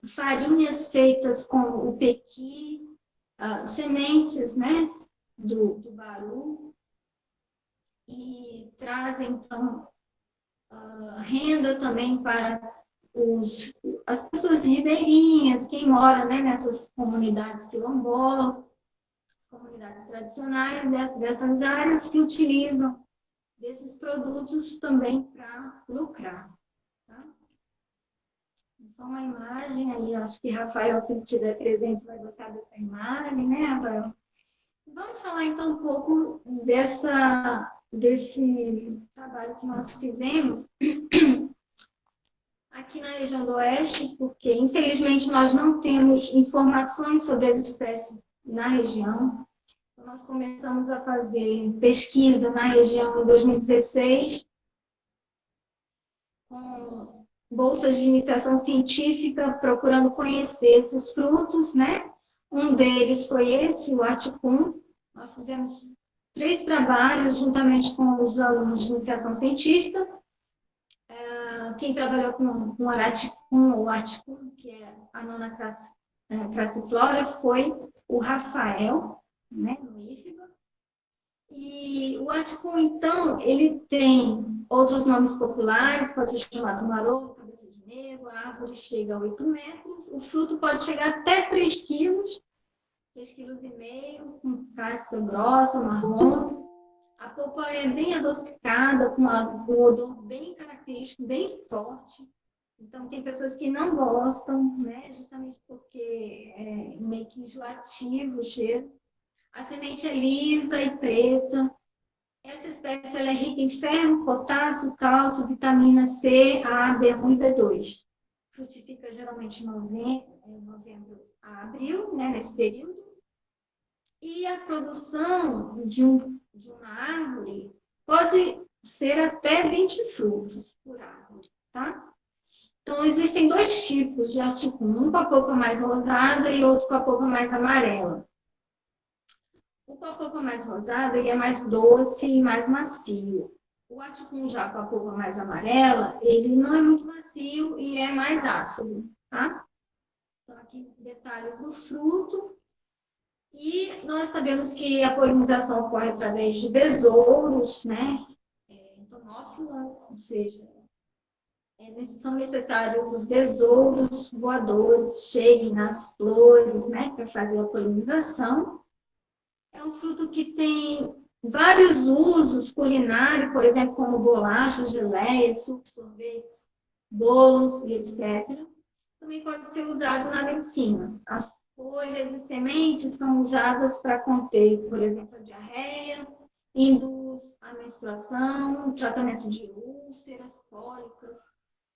B: farinhas feitas com o pequi, sementes, né, do baru, e trazem, então, renda também para as pessoas ribeirinhas, quem mora, né, nessas comunidades quilombolas, as comunidades tradicionais dessas áreas se utilizam desses produtos também para lucrar. Tá? Só uma imagem aí, acho que Rafael, se ele estiver presente, vai gostar dessa imagem, né, Rafael? Vamos falar então um pouco dessa desse trabalho que nós fizemos aqui na região do Oeste, porque, infelizmente, nós não temos informações sobre as espécies na região. Então, nós começamos a fazer pesquisa na região em 2016, com bolsas de iniciação científica, procurando conhecer esses frutos, né? Um deles foi esse, o Articum. Nós fizemos 3 trabalhos juntamente com os alunos de iniciação científica. Quem trabalhou com o Articum, que é a nona Crassiflora, foi o Rafael, né, no IFBA. E o Articum, então, ele tem outros nomes populares, pode ser chamado marolo, cabeça de negro, a árvore chega a 8 metros, o fruto pode chegar até 3 quilos, 3,5 kg, com casca grossa, marrom. A polpa é bem adocicada, com um odor bem característico, bem forte. Então, tem pessoas que não gostam, né? Justamente porque é meio que enjoativo o cheiro. A semente é lisa e preta. Essa espécie ela é rica em ferro, potássio, cálcio, vitamina C, A, B1 e B2. Frutifica geralmente em novembro a abril, né? Nesse período. E a produção de uma árvore pode ser até 20 frutos por árvore, tá? Então, existem 2 tipos de Articum, um com a polpa mais rosada e outro com a polpa mais amarela. O com a polpa mais rosada ele é mais doce e mais macio. O Articum já com a polpa mais amarela, ele não é muito macio e é mais ácido, tá? Então, aqui detalhes do fruto. E nós sabemos que a polinização ocorre através de besouros, né? Entomófila, ou seja, são necessários os besouros voadores cheguem nas flores, né? Para fazer a polinização. É um fruto que tem vários usos culinários, por exemplo, como bolachas, geleias, sucos, sorvetes, bolos e etc. Também pode ser usado na medicina. As folhas e sementes são usadas para conter, por exemplo, a diarreia, induz a menstruação, tratamento de úlceras, cólicas,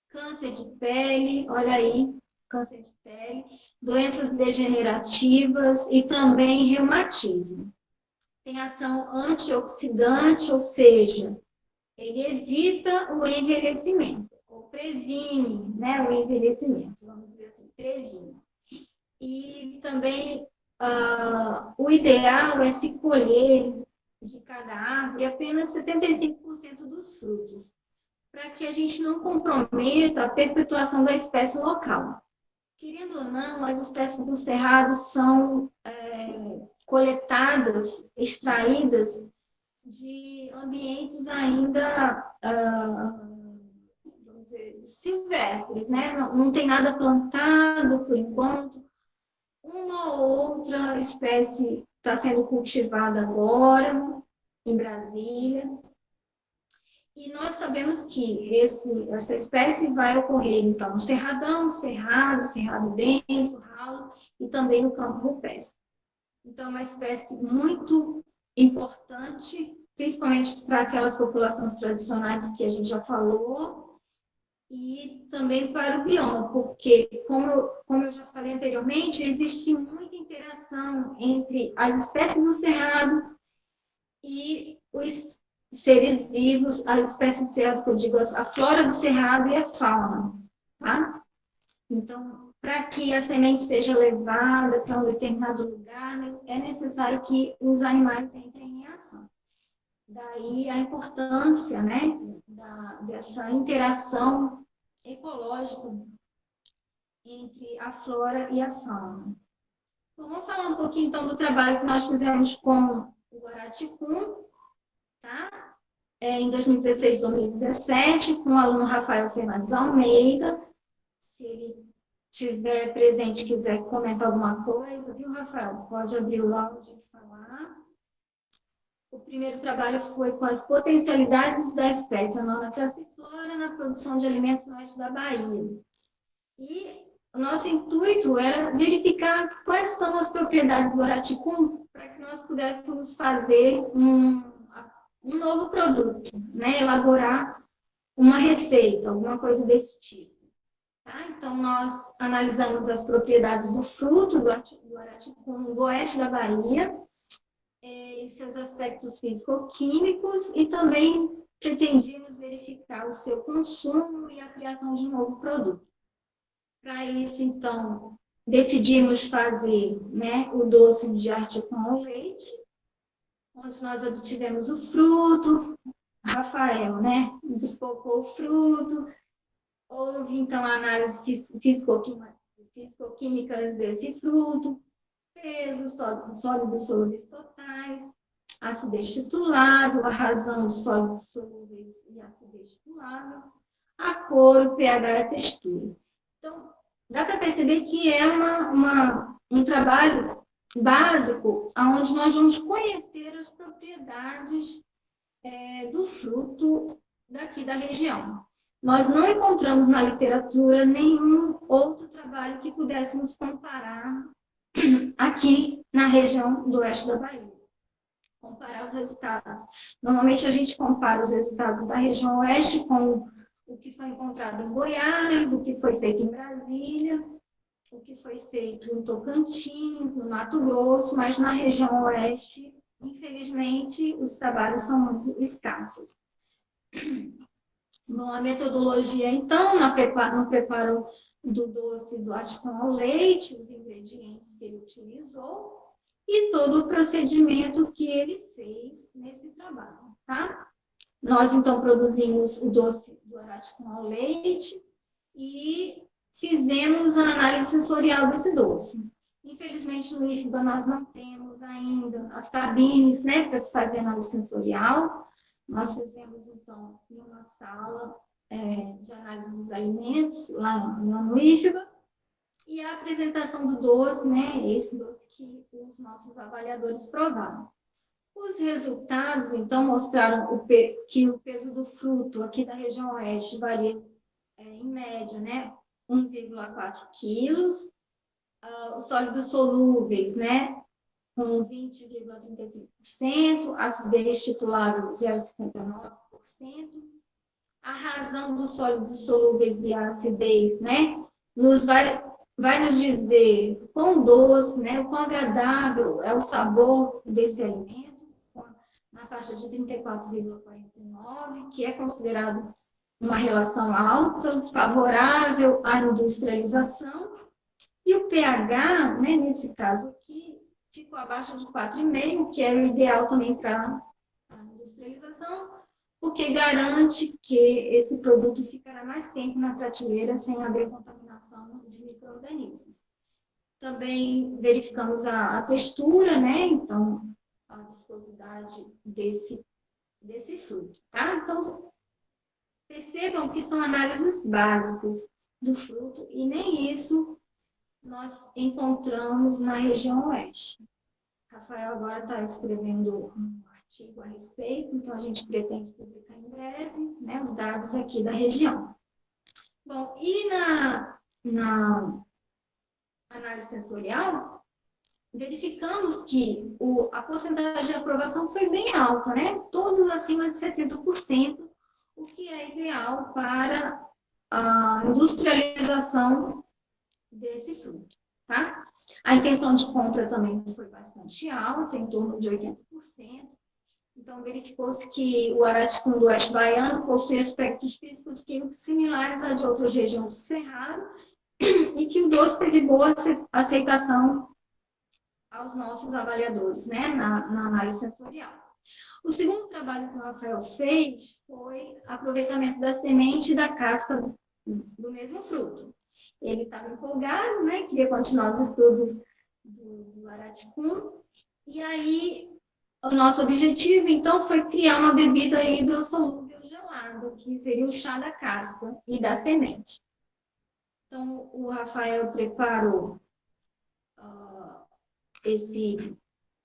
B: câncer de pele, olha aí, câncer de pele, doenças degenerativas e também reumatismo. Tem ação antioxidante, ou seja, ele evita o envelhecimento, ou previne, né, o envelhecimento, vamos dizer assim, previne. E também o ideal é se colher de cada árvore apenas 75% dos frutos, para que a gente não comprometa a perpetuação da espécie local. Querendo ou não, as espécies do cerrado são coletadas, extraídas de ambientes ainda vamos dizer, silvestres, né? Não tem nada plantado por enquanto. Uma ou outra espécie está sendo cultivada agora em Brasília. E nós sabemos que essa espécie vai ocorrer, então, no cerradão, cerrado denso, ralo, e também no campo rupestre. Então, é uma espécie muito importante, principalmente para aquelas populações tradicionais que a gente já falou, e também para o bioma, porque, como eu já falei anteriormente, existe muita interação entre as espécies do cerrado e os seres vivos, as espécies do cerrado, que eu digo, a flora do cerrado e a fauna, tá? Então, para que a semente seja levada para um determinado lugar, é necessário que os animais entrem em ação. Daí a importância, né, dessa interação ecológica entre a flora e a fauna. Então, vamos falar um pouquinho, então, do trabalho que nós fizemos com o Guaraticum, tá? Em 2016 e 2017, com o aluno Rafael Fernandes Almeida. Se ele estiver presente e quiser comentar alguma coisa, viu, Rafael? Pode abrir o áudio e falar. O primeiro trabalho foi com as potencialidades da espécie Annona crassiflora na produção de alimentos no oeste da Bahia. E o nosso intuito era verificar quais são as propriedades do Guaraticum para que nós pudéssemos fazer um novo produto, né? Elaborar uma receita, alguma coisa desse tipo. Tá? Então, nós analisamos as propriedades do fruto do araticum do oeste da Bahia, e seus aspectos físico-químicos, e também pretendíamos verificar o seu consumo e a criação de um novo produto. Para isso, então, decidimos fazer, né, o doce de articum ao leite, onde nós obtivemos o fruto. Rafael, né, despolcou o fruto. Houve, então, análises físico-químicas desse fruto, peso, sólidos solúveis totais, acidez titulável, a razão de sólidos solúveis e acidez titulável, a cor, o pH e a textura. Então, dá para perceber que é um trabalho básico, onde nós vamos conhecer as propriedades do fruto daqui da região. Nós não encontramos na literatura nenhum outro trabalho que pudéssemos comparar aqui na região do oeste da Bahia. Comparar os resultados. Normalmente a gente compara os resultados da região oeste com o que foi encontrado em Goiás, o que foi feito em Brasília, o que foi feito em Tocantins, no Mato Grosso, mas na região oeste, infelizmente, os trabalhos são muito escassos. Bom, a metodologia, então, no preparo do doce do articum ao leite, os ingredientes que ele utilizou e todo o procedimento que ele fez nesse trabalho, tá? Nós, então, produzimos o doce do articum ao leite e fizemos a análise sensorial desse doce. Infelizmente, no IFBA, nós não temos ainda as cabines, né, para se fazer análise sensorial. Nós fizemos, então, em uma sala de análise dos alimentos, lá no IFBA, e a apresentação do doce, né, esse doce que os nossos avaliadores provaram. Os resultados, então, mostraram que o peso do fruto aqui da região oeste varia, em média, né, 1,4 quilos. Os sólidos solúveis, né, com 20,35%, acidez titular 0,59%. A razão dos sólidos solúveis e a acidez, né, vai nos dizer quão doce, né, o quão agradável é o sabor desse alimento, na faixa de 34,49, que é considerado uma relação alta, favorável à industrialização. E o pH, né, nesse caso aqui, ficou abaixo de 4,5, que é o ideal também para a industrialização, porque garante que esse produto ficará mais tempo na prateleira sem haver contaminação de micro-organismos. Também verificamos a textura, né? Então, a viscosidade desse fruto, tá? Então, percebam que são análises básicas do fruto e nem isso nós encontramos na região oeste. Rafael agora está escrevendo um artigo a respeito, então a gente pretende publicar em breve, né, os dados aqui da região. Bom, e na análise sensorial, verificamos que a porcentagem de aprovação foi bem alta, né? Todos acima de 70%, o que é ideal para a industrialização desse fruto, tá? A intenção de compra também foi bastante alta, em torno de 80%. Então, verificou-se que o araticum do oeste baiano possui aspectos físicos químicos similares a de outras regiões do Cerrado e que o doce teve boa aceitação aos nossos avaliadores, né, na análise sensorial. O segundo trabalho que o Rafael fez foi aproveitamento da semente e da casca do mesmo fruto. Ele estava empolgado, né, queria continuar os estudos do araticum, e aí o nosso objetivo, então, foi criar uma bebida hidrossolúvel gelada, que seria o chá da casca e da semente. Então, o Rafael preparou a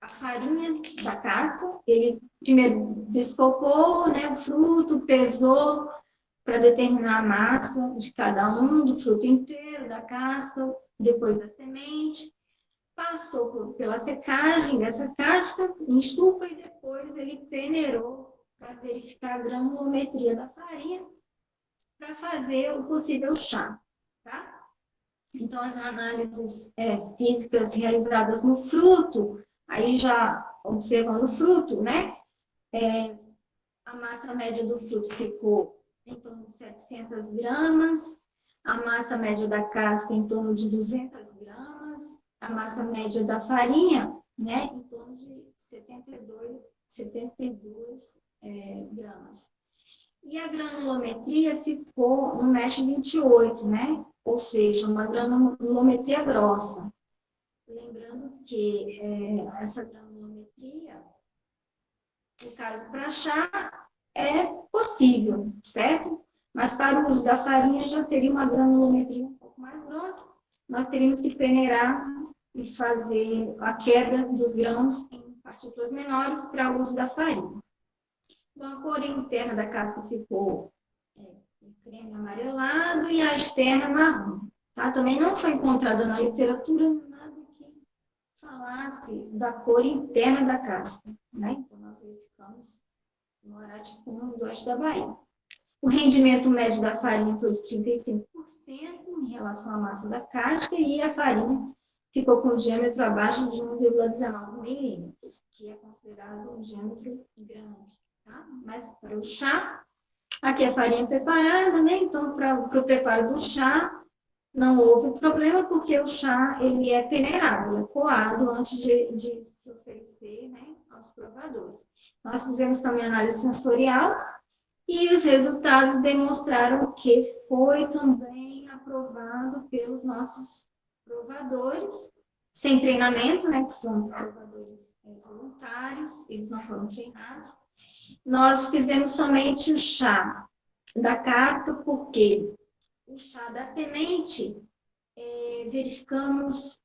B: farinha da casca. Ele primeiro despolpou, né, o fruto, pesou para determinar a massa de cada um, do fruto inteiro, da casca, depois da semente. Passou pela secagem dessa casca em estufa e depois ele peneirou para verificar a granulometria da farinha para fazer o possível chá, tá? Então, as análises físicas realizadas no fruto, aí já observando o fruto, né? A massa média do fruto ficou em torno de 700 gramas, a massa média da casca em torno de 200 gramas, a massa média da farinha, né, em torno de 72 gramas. E a granulometria ficou no MESH 28, né? Ou seja, uma granulometria grossa. Lembrando que essa granulometria, no caso para chá, é possível, certo? Mas para o uso da farinha já seria uma granulometria um pouco mais grossa. Nós teríamos que peneirar e fazer a quebra dos grãos em partículas menores para o uso da farinha. Então, a cor interna da casca ficou creme amarelado e a externa marrom. Tá? Também não foi encontrada na literatura nada que falasse da cor interna da casca. Né? Então, nós verificamos no Araticum do oeste da Bahia. O rendimento médio da farinha foi de 35% em relação à massa da casca e a farinha ficou com um diâmetro abaixo de 1,19 milímetros, que é considerado um diâmetro grande. Tá? Mas para o chá, aqui a farinha é preparada, né? Então, para o preparo do chá, não houve problema, porque o chá ele é peneirado, ele é coado antes de se oferecer, né, aos provadores. Nós fizemos também análise sensorial e os resultados demonstraram que foi também aprovado pelos nossos provadores, sem treinamento, né, que são provadores voluntários, eles não foram treinados. Nós fizemos somente o chá da casca, porque o chá da semente,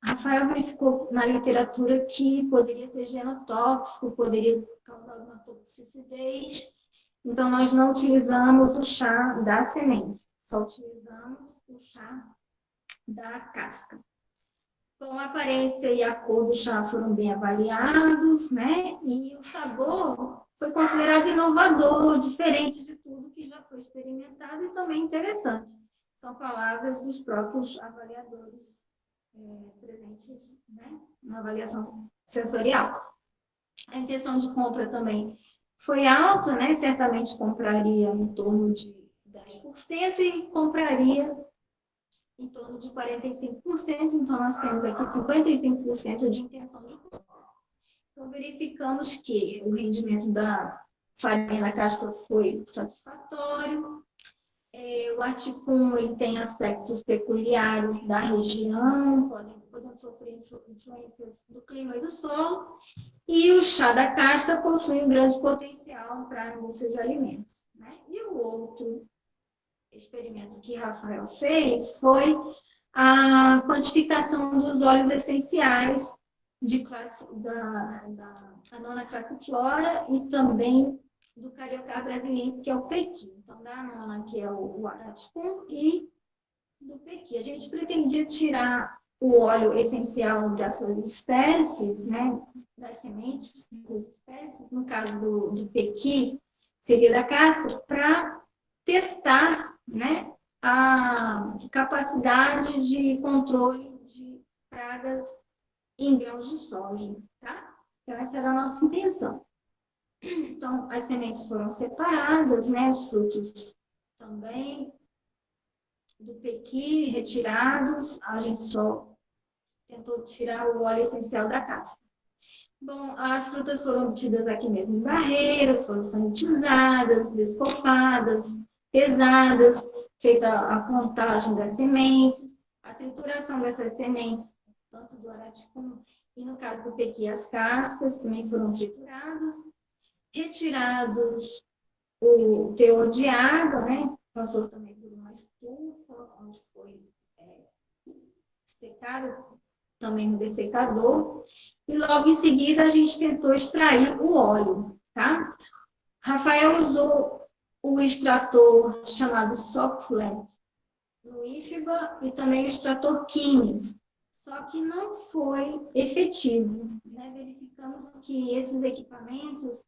B: Rafael verificou na literatura que poderia ser genotóxico, poderia causar alguma toxicidade. Então, nós não utilizamos o chá da semente, só utilizamos o chá da casca. Então, a aparência e a cor do chá foram bem avaliados, né? E o sabor foi considerado inovador, diferente de tudo que já foi experimentado e também interessante. São palavras dos próprios avaliadores presentes, né, na avaliação sensorial. A intenção de compra também foi alta, né? Certamente compraria em torno de 10% e compraria em torno de 45%. Então, nós temos aqui 55% de intenção de compra. Então, verificamos que o rendimento da farinha da casca foi satisfatório. O Araticum ele tem aspectos peculiares da região, podem sofrer influências do clima e do solo, e o chá da casca possui um grande potencial para a indústria de alimentos. Né? E o outro experimento que Rafael fez foi a quantificação dos óleos essenciais da nona classiflora e também do Cariocar brasiliense, que é o pequi. Então, da nona, que é o Araticum, e do pequi. A gente pretendia tirar o óleo essencial dessas espécies, né, das sementes dessas espécies, no caso do pequi, seria da casca, para testar, né, a capacidade de controle de pragas em grãos de soja, tá? Então, essa era a nossa intenção. Então, as sementes foram separadas, né, os frutos também, do pequi, retirados, a gente só tentou tirar o óleo essencial da casca. Bom, as frutas foram obtidas aqui mesmo em barreiras, foram sanitizadas, descopadas, pesadas, feita a contagem das sementes, a trituração dessas sementes, tanto do Araticum e no caso do pequi, as cascas também foram trituradas, retirados o teor de água, né? Passou também por uma estufa, onde foi secado também no dessecador, e logo em seguida a gente tentou extrair o óleo, tá? Rafael usou o extrator chamado Soxhlet no IFBA e também o extrator Kines, só que não foi efetivo, né? Verificamos que esses equipamentos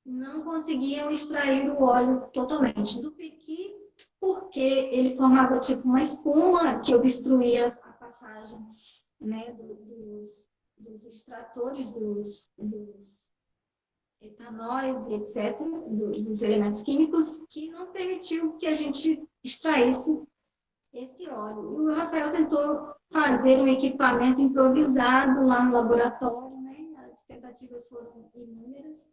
B: não conseguiam extrair o óleo totalmente do pequi, porque ele formava tipo uma espuma que obstruía a passagem, né, dos extratores, dos etanóis e etc., dos elementos químicos, que não permitiu que a gente extraísse esse óleo. E o Rafael tentou fazer um equipamento improvisado lá no laboratório, né? As tentativas foram inúmeras,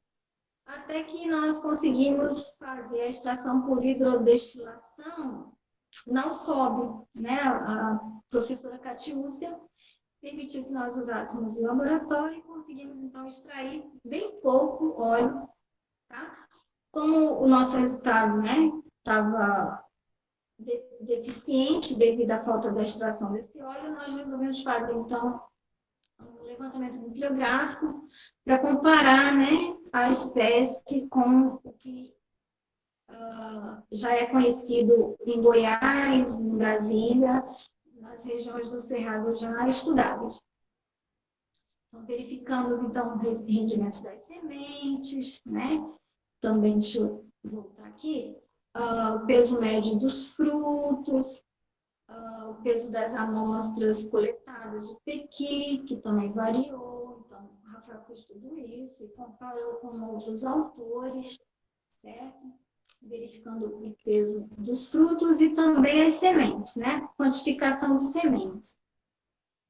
B: até que nós conseguimos fazer a extração por hidrodestilação na UFOB, né? A professora Catiúcia permitiu que nós usássemos o laboratório e conseguimos, então, extrair bem pouco óleo, tá? Como o nosso resultado, né, estava deficiente devido à falta da extração desse óleo, nós resolvemos fazer, então, um levantamento bibliográfico para comparar, né, a espécie com o que já é conhecido em Goiás, em Brasília, nas regiões do Cerrado já estudadas. Então, verificamos, então, o rendimento das sementes, né? Também, deixa eu voltar aqui, o peso médio dos frutos, o peso das amostras coletadas de pequi, que também variou. Então, o Rafael fez tudo isso e comparou com outros autores, certo? Verificando o peso dos frutos e também as sementes, né? Quantificação de sementes.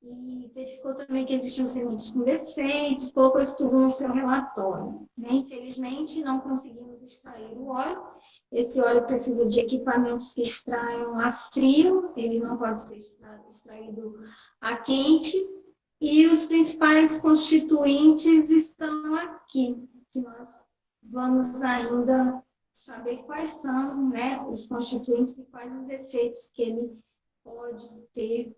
B: E verificou também que existiam sementes com defeitos, colocou isso tudo no seu relatório. Né? Infelizmente, não conseguimos extrair o óleo. Esse óleo precisa de equipamentos que extraiam a frio, ele não pode ser extraído a quente. E os principais constituintes estão aqui, que nós vamos ainda saber quais são, né, os constituintes e quais os efeitos que ele pode ter,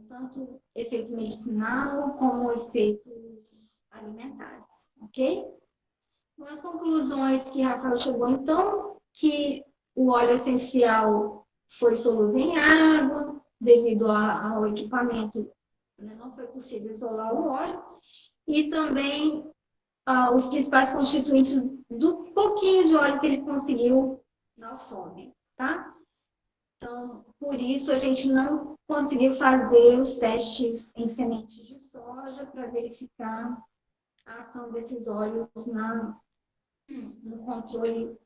B: tanto efeito medicinal como efeitos alimentares, ok? Então, as conclusões que Rafael chegou, então, que o óleo essencial foi solúvel em água, devido ao equipamento, né, não foi possível isolar o óleo, e também os principais constituintes do pouquinho de óleo que ele conseguiu na UFOB, tá? Então, por isso, a gente não conseguiu fazer os testes em sementes de soja para verificar a ação desses óleos no controle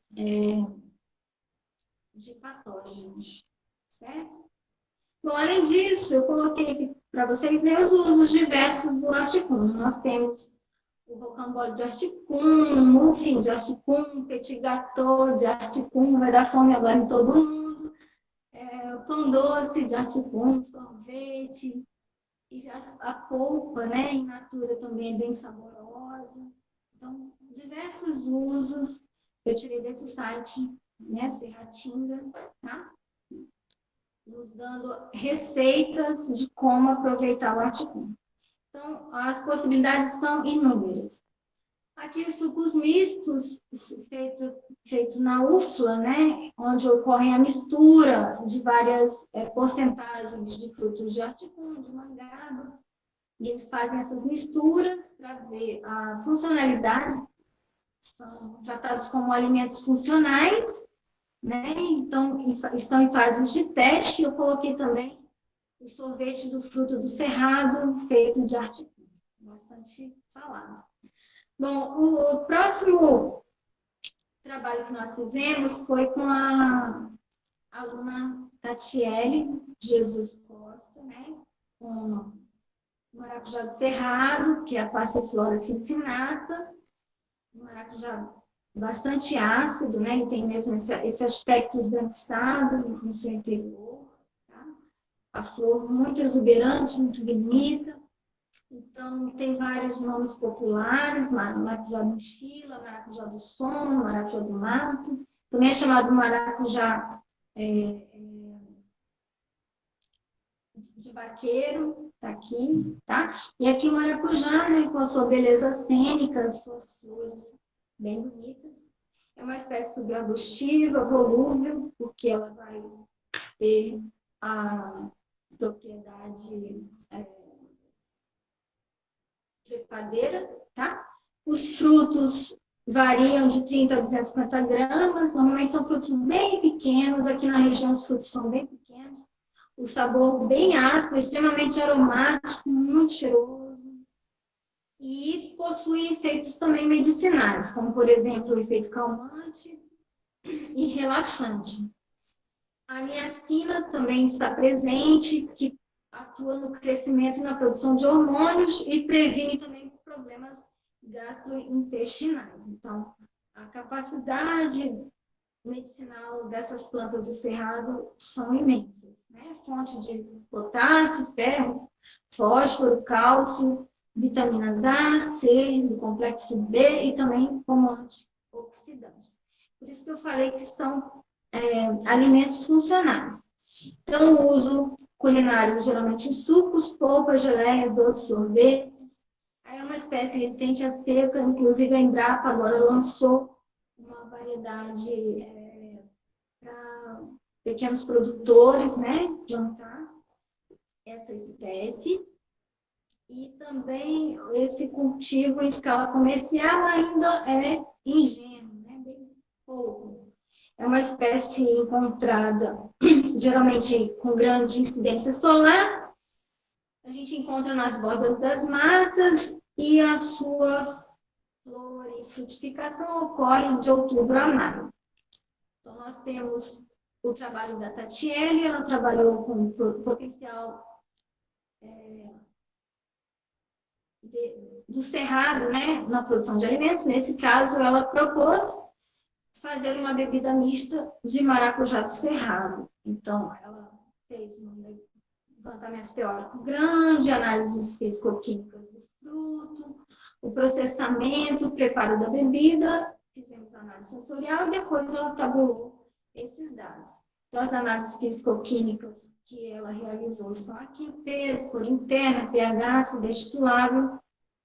B: de patógenos, certo? Bom, além disso, eu coloquei aqui para vocês, né, os usos diversos do articum. Nós temos o rocambole de articum, muffin de articum, petit gâteau de articum, vai dar fome agora em todo mundo. O pão doce de articum, sorvete, e a polpa, né, in natura também é bem saborosa. Então, diversos usos eu tirei desse site, né, Serratinga, tá? Nos dando receitas de como aproveitar o articum. Então, as possibilidades são inúmeras. Aqui os sucos mistos, feito na UFLA, né, onde ocorre a mistura de várias porcentagens de frutos de articum, de mangaba, e eles fazem essas misturas para ver a funcionalidade, são tratados como alimentos funcionais, né, então estão em fases de teste. Eu coloquei também o sorvete do fruto do cerrado, feito de articum, bastante falado. Bom, o próximo trabalho que nós fizemos foi com a aluna Tatiele Jesus Costa, né? Com o maracujá do cerrado, que é a Passiflora cincinata, um maracujá bastante ácido, né? Ele tem mesmo esse aspecto esbranquiçado no seu interior, tá? A flor muito exuberante, muito bonita. Então, tem vários nomes populares, maracujá da mochila, maracujá do sono, maracujá do mato. Também é chamado maracujá de vaqueiro, tá aqui, tá? E aqui o maracujá, né, com a sua beleza cênica, suas flores bem bonitas. É uma espécie subarbustiva, volúvel, porque ela vai ter a propriedade trepadeira, tá? Os frutos variam de 30 a 250 gramas, normalmente são frutos bem pequenos, aqui na região os frutos são bem pequenos, o sabor bem ácido, extremamente aromático, muito cheiroso, e possui efeitos também medicinais, como, por exemplo, o efeito calmante e relaxante. A niacina também está presente, que atua no crescimento e na produção de hormônios e previne também problemas gastrointestinais. Então, a capacidade medicinal dessas plantas do cerrado são imensas, né? Fonte de potássio, ferro, fósforo, cálcio, vitaminas A, C, do complexo B e também como antioxidantes. Por isso que eu falei que são alimentos funcionais. Então, o uso culinário geralmente em sucos, polpas, geleias, doces, sorvetes. Aí é uma espécie resistente à seca, inclusive a Embrapa agora lançou uma variedade para pequenos produtores, né, plantar essa espécie. E também esse cultivo em escala comercial ainda é ingênuo, né, bem pouco. É uma espécie encontrada geralmente com grande incidência solar. A gente encontra nas bordas das matas e a sua flor e frutificação ocorre de outubro a maio. Então, nós temos o trabalho da Tatiele, ela trabalhou com potencial do cerrado, né, na produção de alimentos. Nesse caso, ela propôs fazer uma bebida mista de maracujá do cerrado. Então, ela fez um levantamento teórico grande, análises físico-químicas do fruto, o processamento, o preparo da bebida, fizemos análise sensorial e depois ela tabulou esses dados. Então, as análises físico-químicas que ela realizou estão aqui: peso, cor interna, pH, acidez titulável,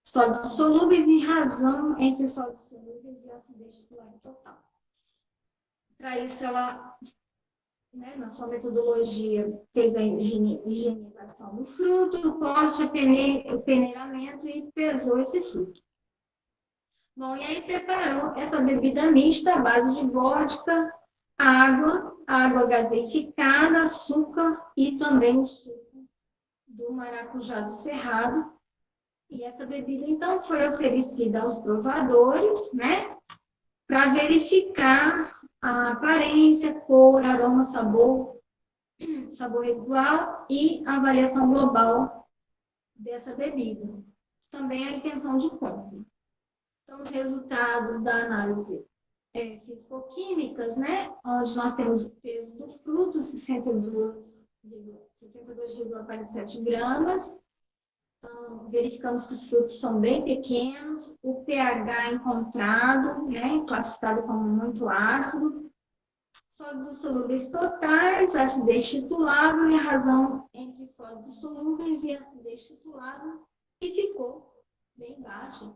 B: sólidos solúveis e razão entre sólidos solúveis e acidez titulável total. Para isso, ela, né, na sua metodologia, fez a higienização do fruto, o corte, o peneiramento e pesou esse fruto. Bom, e aí preparou essa bebida mista à base de vodka, água gaseificada, açúcar e também o suco do maracujá do cerrado. E essa bebida, então, foi oferecida aos provadores, né, para verificar a aparência, cor, aroma, sabor residual e a avaliação global dessa bebida. Também a intenção de compra. Então, os resultados da análise físico-químicas, né, onde nós temos o peso do fruto, 62,47 gramas. Então, verificamos que os frutos são bem pequenos, o pH encontrado, né, classificado como muito ácido, sólidos solúveis totais, acidez titulável e a razão entre sólidos solúveis e acidez titulável, que ficou bem baixa,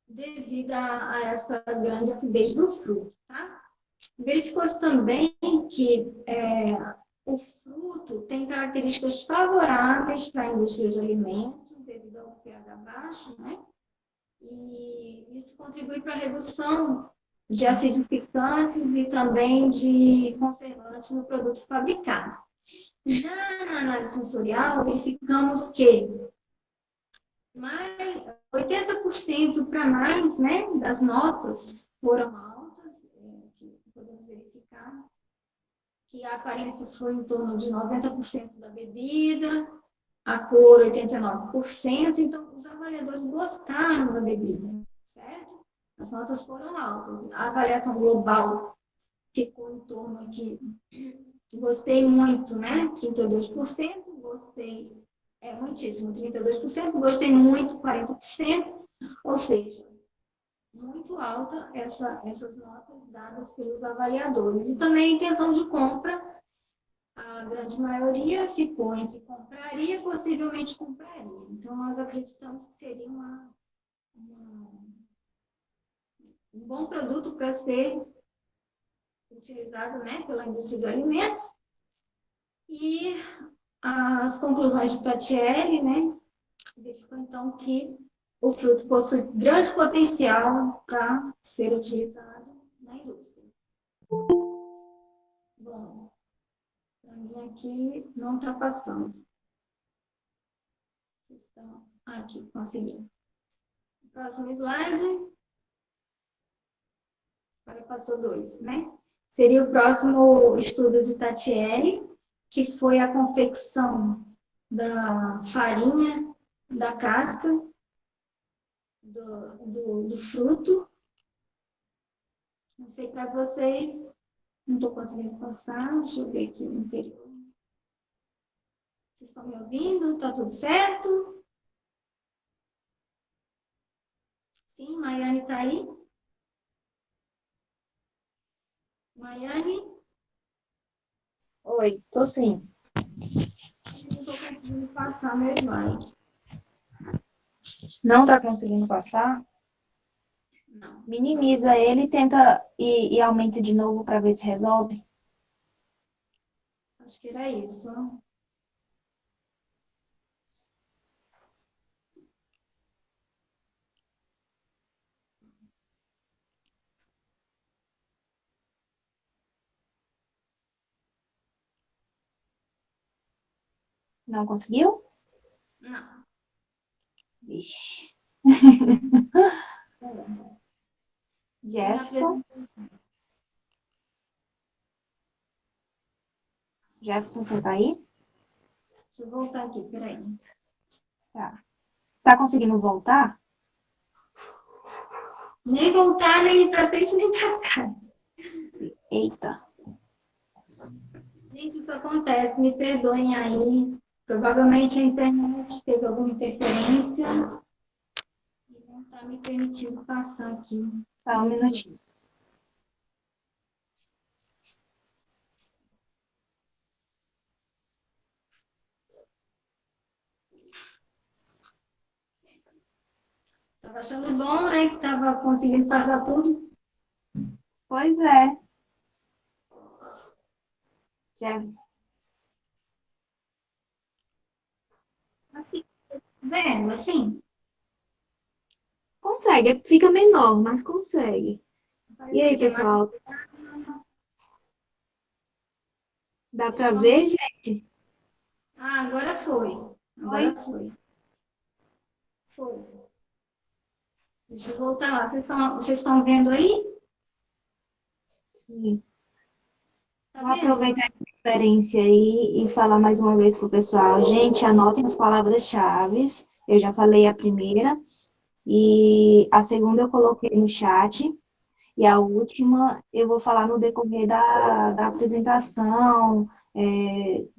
B: devido a essa grande acidez do fruto. Tá? Verificou-se também que o fruto tem características favoráveis para a indústria de alimentos, devido ao pH baixo, né? E isso contribui para a redução de acidificantes e também de conservantes no produto fabricado. Já na análise sensorial, verificamos que 80% para mais, né, das notas foram altas, que podemos verificar, que a aparência foi em torno de 90% da bebida, a cor 89%, então os avaliadores gostaram da bebida, certo? As notas foram altas. A avaliação global ficou em torno aqui, gostei muito, né? 32%, gostei muitíssimo, 32%, gostei muito, 40%, ou seja, muito alta essas notas dadas pelos avaliadores. E também a intenção de compra, a grande maioria ficou entre compraria e possivelmente compraria. Então, nós acreditamos que seria um bom produto para ser utilizado, né, pela indústria de alimentos. E as conclusões de Tatiele, né, verificou então que o fruto possui grande potencial para ser utilizado na indústria. Bom, para mim aqui não está passando. Aqui, consegui. Próximo slide. Agora passou 2, né? Seria o próximo estudo de Tatiele, que foi a confecção da farinha, da casca, do fruto. Não sei para vocês, não estou conseguindo passar, deixa eu ver aqui no interior. Vocês estão me ouvindo? Está tudo certo? Sim, Maiane está aí? Maiane?
A: Oi, tô sim.
B: Não estou conseguindo passar meu slide.
A: Não tá conseguindo passar?
B: Não.
A: Minimiza ele, tenta e aumenta de novo para ver se resolve.
B: Acho que era isso.
A: Não conseguiu?
B: Não.
A: Vixe. Jefferson? Jefferson, você tá aí?
B: Deixa eu voltar aqui, peraí.
A: Tá. Tá conseguindo voltar?
B: Nem voltar, nem ir para frente, nem para trás.
A: Eita.
B: Gente, isso acontece, me perdoem aí. Provavelmente a internet teve alguma interferência e não está me permitindo passar aqui.
A: Só um minutinho.
B: Estava achando bom, né? Que estava conseguindo passar tudo.
A: Pois é. Jefferson.
B: Assim, vendo, assim.
A: Consegue, fica menor, mas consegue. E aí,
B: Que é mais...
A: pessoal? Dá pra ver, gente?
B: Ah, agora foi. Agora
A: Oi?
B: foi. Foi. Deixa eu voltar lá. Vocês estão vendo aí?
A: Sim.
B: Tá
A: Vou
B: vendo?
A: aproveitar a referência aí e falar mais uma vez para o pessoal. Gente, anotem as palavras-chave. Eu já falei a primeira. E a segunda eu coloquei no chat. E a última eu vou falar no decorrer da apresentação. E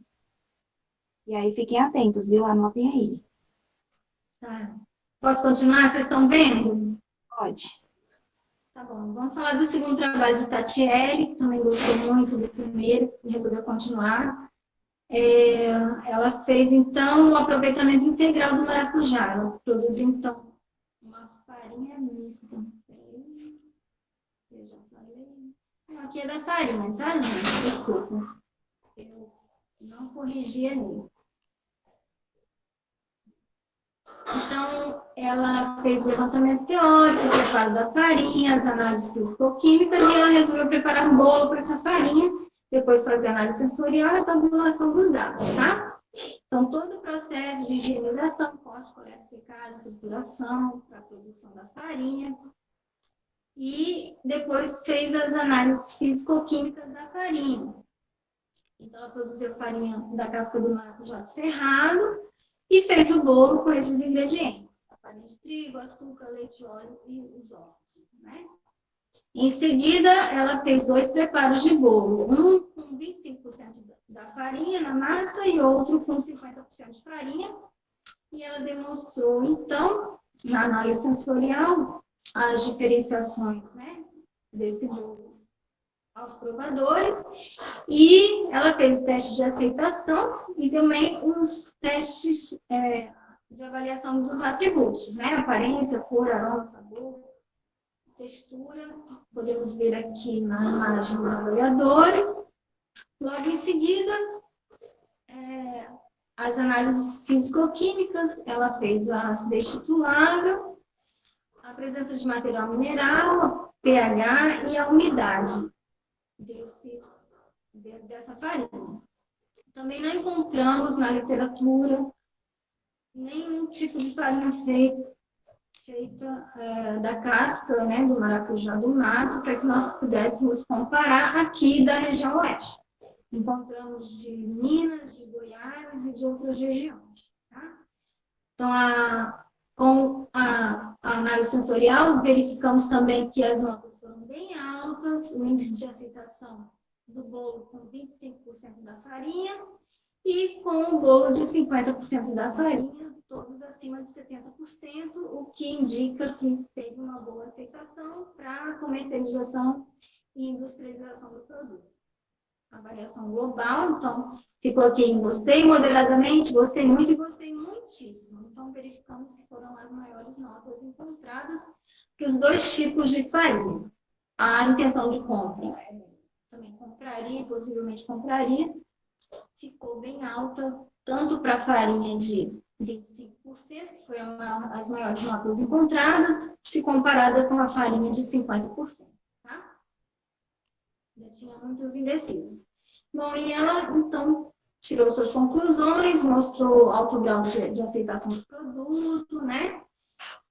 A: aí fiquem atentos, viu? Anotem aí.
B: Tá. Posso continuar? Vocês estão vendo?
A: Pode.
B: Tá bom. Vamos falar do segundo trabalho de Tatiele, que também gostou muito do primeiro e resolveu continuar. Ela fez, então, o aproveitamento integral do maracujá. Ela produziu, então, uma farinha mista. Eu já falei. Aqui é da farinha, tá, gente? Desculpa. Eu não corrigi ali. Então, ela fez levantamento teórico, o preparo da farinha, as análises físico-químicas, e ela resolveu preparar um bolo para essa farinha, depois fazer a análise sensorial e a tabulação dos dados, tá? Então, todo o processo de higienização, corte, coleta, secagem, trituração, para a produção da farinha, e depois fez as análises físico-químicas da farinha. Então, ela produziu farinha da casca do maracujá cerrado e fez o bolo com esses ingredientes: a farinha de trigo, açúcar, leite, óleo e os ovos, né? Em seguida, ela fez 2 preparos de bolo, um com 25% da farinha na massa e outro com 50% de farinha. E ela demonstrou, então, na análise sensorial, as diferenciações, né, desse bolo aos provadores, e ela fez o teste de aceitação e também os testes de avaliação dos atributos, né? Aparência, cor, aroma, sabor, textura. Podemos ver aqui na imagem os avaliadores. Logo em seguida, as análises físico-químicas, ela fez a acidez titulável, a presença de material mineral, pH e a umidade dessa farinha. Também não encontramos na literatura nenhum tipo de farinha feita da casca, né, do maracujá do mato, para que nós pudéssemos comparar aqui da região oeste. Encontramos de Minas, de Goiás e de outras regiões. Tá? Então, com a análise sensorial, verificamos também que as notas foram bem altas, o índice de aceitação do bolo com 25% da farinha e com o bolo de 50% da farinha, todos acima de 70%, o que indica que teve uma boa aceitação para a comercialização e industrialização do produto. Avaliação global, então, ficou aqui em gostei moderadamente, gostei muito e gostei muitíssimo. Então, verificamos que foram as maiores notas encontradas para os dois tipos de farinha. A intenção de compra, também compraria, possivelmente compraria, ficou bem alta, tanto para a farinha de 25%, que foi as maiores notas encontradas, se comparada com a farinha de 50%. Tá? Já tinha muitos indecisos. Bom, e ela, então, tirou suas conclusões, mostrou alto grau de aceitação do produto, né?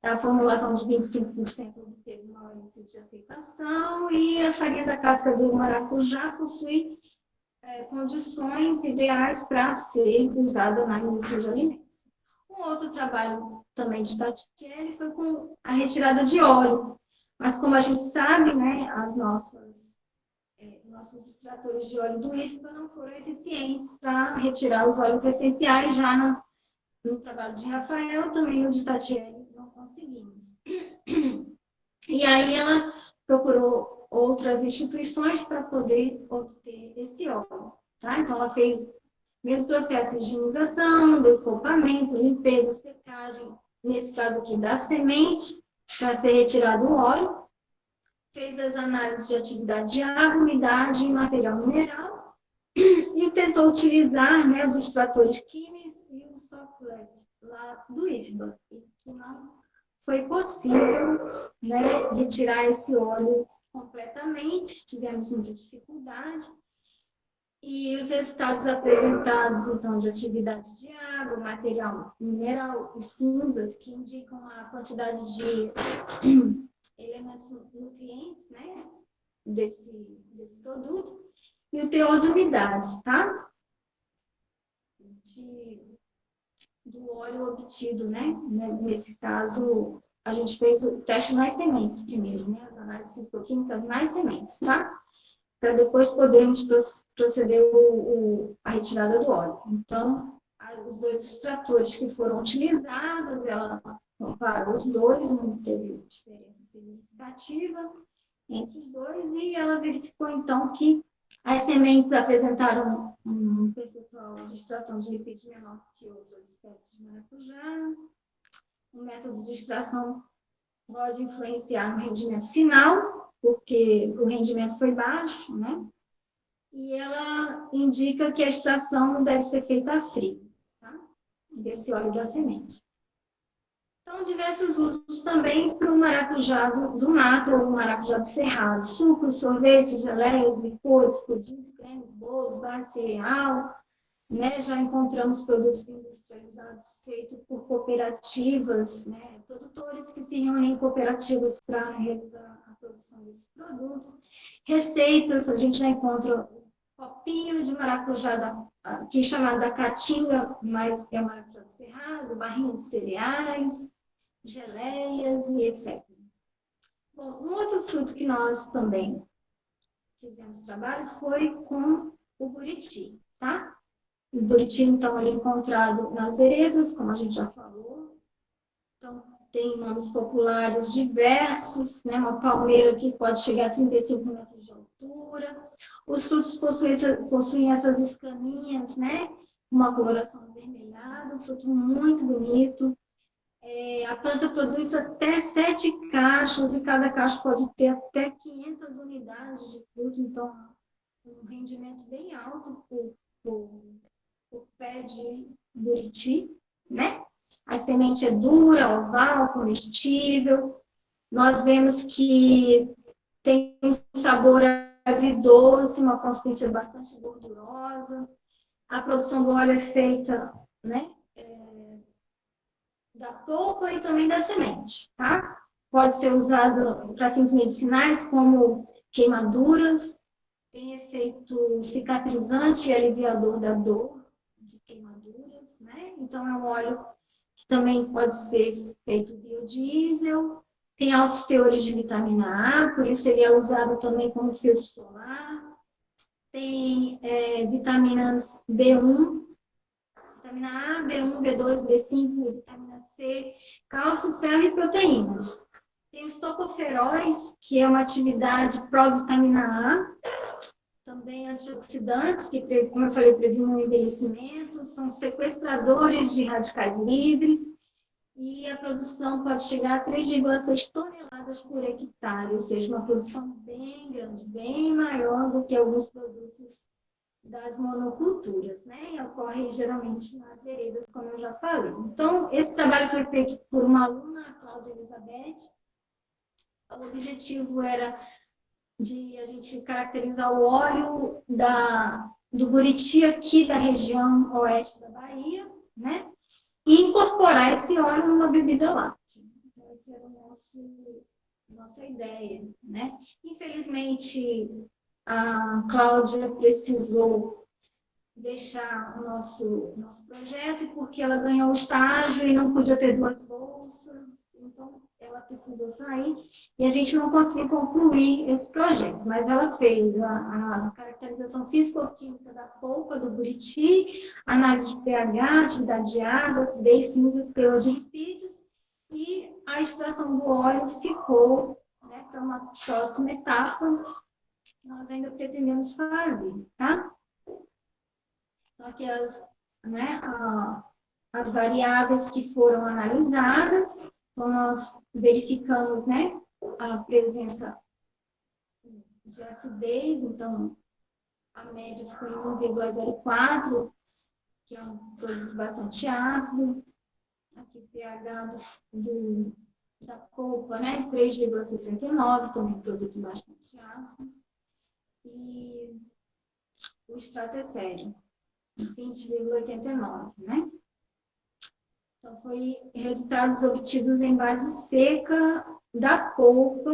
B: A formulação de 25% teve maior índice de aceitação e a farinha da casca do maracujá possui condições ideais para ser usada na indústria de alimentos. Um outro trabalho também de Tatiele foi com a retirada de óleo. Mas como a gente sabe, né, nossos extratores de óleo do IFBA não foram eficientes para retirar os óleos essenciais, já no trabalho de Rafael, também no de Tatiele não conseguimos. E aí ela procurou outras instituições para poder obter esse óleo. Tá? Então, ela fez mesmo processo de higienização, desculpamento, limpeza, secagem, nesse caso aqui da semente, para ser retirado o óleo. Fez as análises de atividade de água, umidade e material mineral e tentou utilizar, né, os extratores químicos e o softlet lá do IFBA. E não foi possível, né, retirar esse óleo completamente, tivemos muita dificuldade. E os resultados apresentados, então, de atividade de água, material mineral e cinzas, que indicam a quantidade de elementos nutrientes, né, desse produto, e o teor de umidade, tá? Do óleo obtido, né? Nesse caso, a gente fez o teste nas sementes primeiro, né? As análises físico-químicas nas sementes, tá? Para depois podermos proceder a retirada do óleo. Então, os dois extratores que foram utilizados, ela comparou os dois, não teve diferença significativa entre os dois, e ela verificou, então, que as sementes apresentaram um percentual de extração de lipídios menor que outras espécies de maracujá. O método de extração pode influenciar no rendimento final, porque o rendimento foi baixo, né? E ela indica que a extração deve ser feita a frio, tá? Desse óleo da semente. Então, diversos usos também para o maracujá do mato ou o maracujá do cerrado. Sucos, sorvetes, geleias, licores, pudins, cremes, bolos, barra de cereal. Né? Já encontramos produtos industrializados feitos por cooperativas, né? Produtores que se reúnem em cooperativas para realizar a produção desses produtos. Receitas, a gente já encontra copinho de maracujá, que é chamado da caatinga, mas é maracujá do cerrado, barrinho de cereais, geleias e etc. Bom, um outro fruto que nós também fizemos trabalho foi com o buriti, tá? O buriti, então, ele é encontrado nas veredas, como a gente já falou. Então, tem nomes populares diversos, né? Uma palmeira que pode chegar a 35 metros de altura. Os frutos possuem essas escaminhas, né? Uma coloração avermelhada, um fruto muito bonito. A planta produz até 7 cachos, e cada cacho pode ter até 500 unidades de fruto, então, um rendimento bem alto por pé de buriti, né? A semente é dura, oval, comestível, nós vemos que tem um sabor agridoce, uma consistência bastante gordurosa. A produção do óleo é feita, né, da polpa e também da semente, tá? Pode ser usado para fins medicinais, como queimaduras, tem efeito cicatrizante e aliviador da dor de queimaduras, né? Então, é um óleo que também pode ser feito biodiesel, tem altos teores de vitamina A, por isso ele é usado também como filtro solar, tem vitaminas B1, vitamina A, B1, B2, B5, vitamina C, cálcio, ferro e proteínas. Tem os tocoferóis, que é uma atividade pró-vitamina A, também antioxidantes, que, como eu falei, previnem o envelhecimento, são sequestradores de radicais livres, e a produção pode chegar a 3,6 toneladas por hectare, ou seja, uma produção bem grande, bem maior do que alguns produtos das monoculturas, né? E ocorre geralmente nas veredas, como eu já falei. Então, esse trabalho foi feito por uma aluna, a Cláudia Elizabeth. O objetivo era de a gente caracterizar o óleo do Buriti aqui da região oeste da Bahia, né? E incorporar esse óleo numa bebida láctea. Então, essa era nossa ideia, né? Infelizmente, a Cláudia precisou deixar o nosso projeto, porque ela ganhou o estágio e não podia ter 2 bolsas, então ela precisou sair e a gente não conseguiu concluir esse projeto, mas ela fez a caracterização físico-química da polpa do Buriti, análise de pH, atividade de água, acidez, cinzas, teor de lipídios, e a extração do óleo ficou, né, para uma próxima etapa, nós ainda pretendemos fazer, tá? Então, aqui né, as variáveis que foram analisadas, então nós verificamos, né, a presença de acidez, então a média ficou em 1,04, que é um produto bastante ácido. Aqui o pH da polpa, né, 3,69, também um produto bastante ácido. E o extrato etéreo, 20,89, né? Então, foi resultados obtidos em base seca da polpa,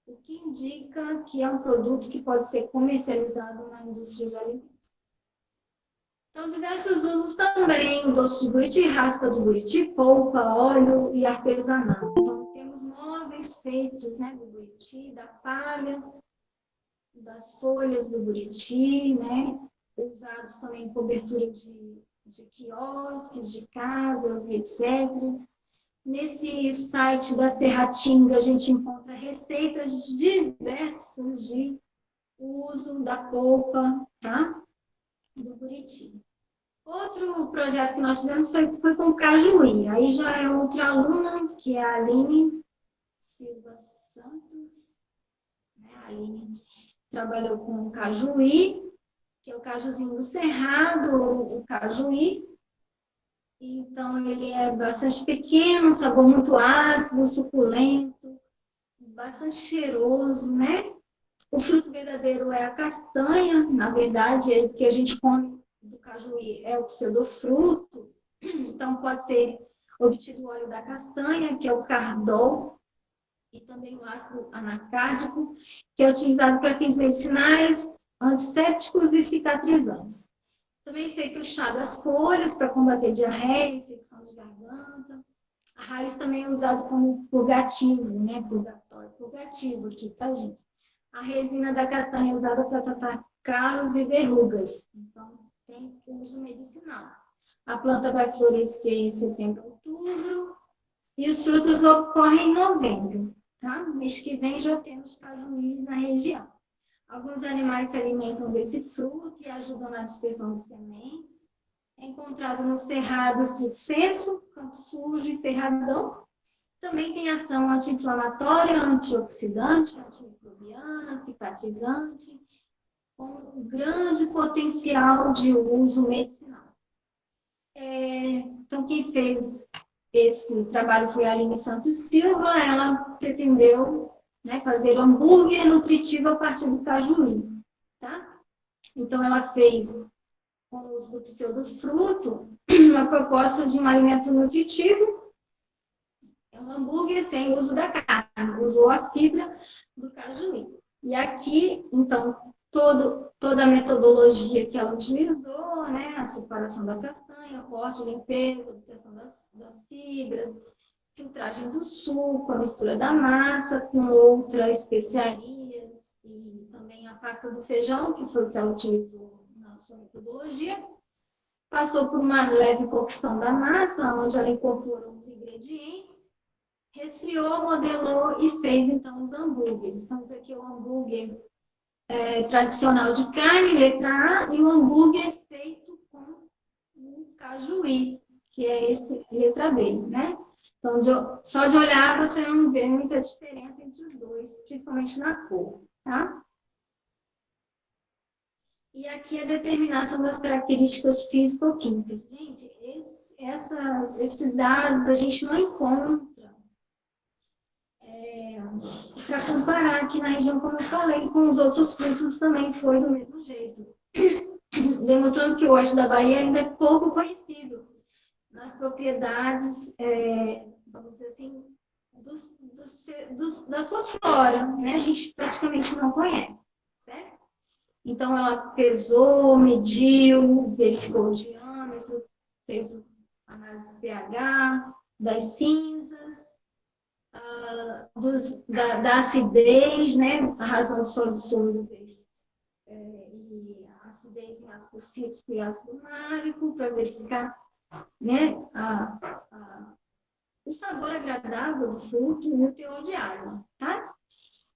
B: o que indica que é um produto que pode ser comercializado na indústria de alimentos. Então, diversos usos também, doce de buriti, raspa de buriti, polpa, óleo e artesanato. Então, temos móveis feitos, né, do buriti, da palha, das folhas do buriti, né, usados também em cobertura de quiosques, de casas, etc. Nesse site da Serratinga, a gente encontra receitas diversas de uso da polpa, tá? Do buriti. Outro projeto que nós fizemos foi com o cajuí. Aí já é outra aluna, que é a Aline Silva Santos. Né? A Aline trabalhou com o cajuí, que é o cajuzinho do cerrado, o cajuí. Então, ele é bastante pequeno, sabor muito ácido, suculento, bastante cheiroso, né? O fruto verdadeiro é a castanha, na verdade, o que a gente come do cajuí é o pseudofruto, então pode ser obtido o óleo da castanha, que é o cardol, e também o ácido anacárdico, que é utilizado para fins medicinais, antissépticos e cicatrizantes. Também feito o chá das folhas para combater diarreia, infecção de garganta. A raiz também é usada como purgativo, né? Purgativo aqui, tá, gente? A resina da castanha é usada para tratar calos e verrugas. Então, tem uso medicinal. A planta vai florescer em setembro, outubro. E os frutos ocorrem em novembro, tá? No mês que vem já temos cajuí na região. Alguns animais se alimentam desse fruto e ajudam na dispersão de sementes. É encontrado no Cerrado Estrito Senso, Campo Sujo e Cerradão. Também tem ação anti-inflamatória, antioxidante, antimicrobiana, cicatrizante, com um grande potencial de uso medicinal. Então, quem fez esse trabalho foi a Aline Santos Silva, ela pretendeu, né, fazer hambúrguer nutritivo a partir do cajuí, tá? Então, ela fez, com o uso do pseudofruto, uma proposta de um alimento nutritivo, é um hambúrguer sem uso da carne, usou a fibra do cajuí. E aqui, então, toda a metodologia que ela utilizou, né, a separação da castanha, corte, limpeza, obtenção das fibras, filtragem do suco, a mistura da massa com outras especiarias e também a pasta do feijão, que foi o que ela utilizou na sua metodologia. Passou por uma leve cocção da massa, onde ela incorporou os ingredientes, resfriou, modelou e fez então os hambúrgueres. Então, esse aqui é o hambúrguer tradicional de carne, letra A, e o hambúrguer feito com o cajuí, que é esse, letra B, né? Então, só de olhar você não vê muita diferença entre os dois, principalmente na cor, tá? E aqui a determinação das características físico-químicas. Gente, esses dados a gente não encontra para comparar aqui na região, como eu falei, com os outros frutos também foi do mesmo jeito. Demonstrando que o oeste da Bahia ainda é pouco conhecido nas propriedades, vamos dizer assim, da sua flora, né? A gente praticamente não conhece, certo? Então, ela pesou, mediu, verificou o diâmetro, fez a análise do pH, das cinzas, da acidez, né? A razão do sólido solúveis, e a acidez em ácido cítrico e ácido málico, para verificar, né, o sabor agradável do fruto e o teor de água, tá?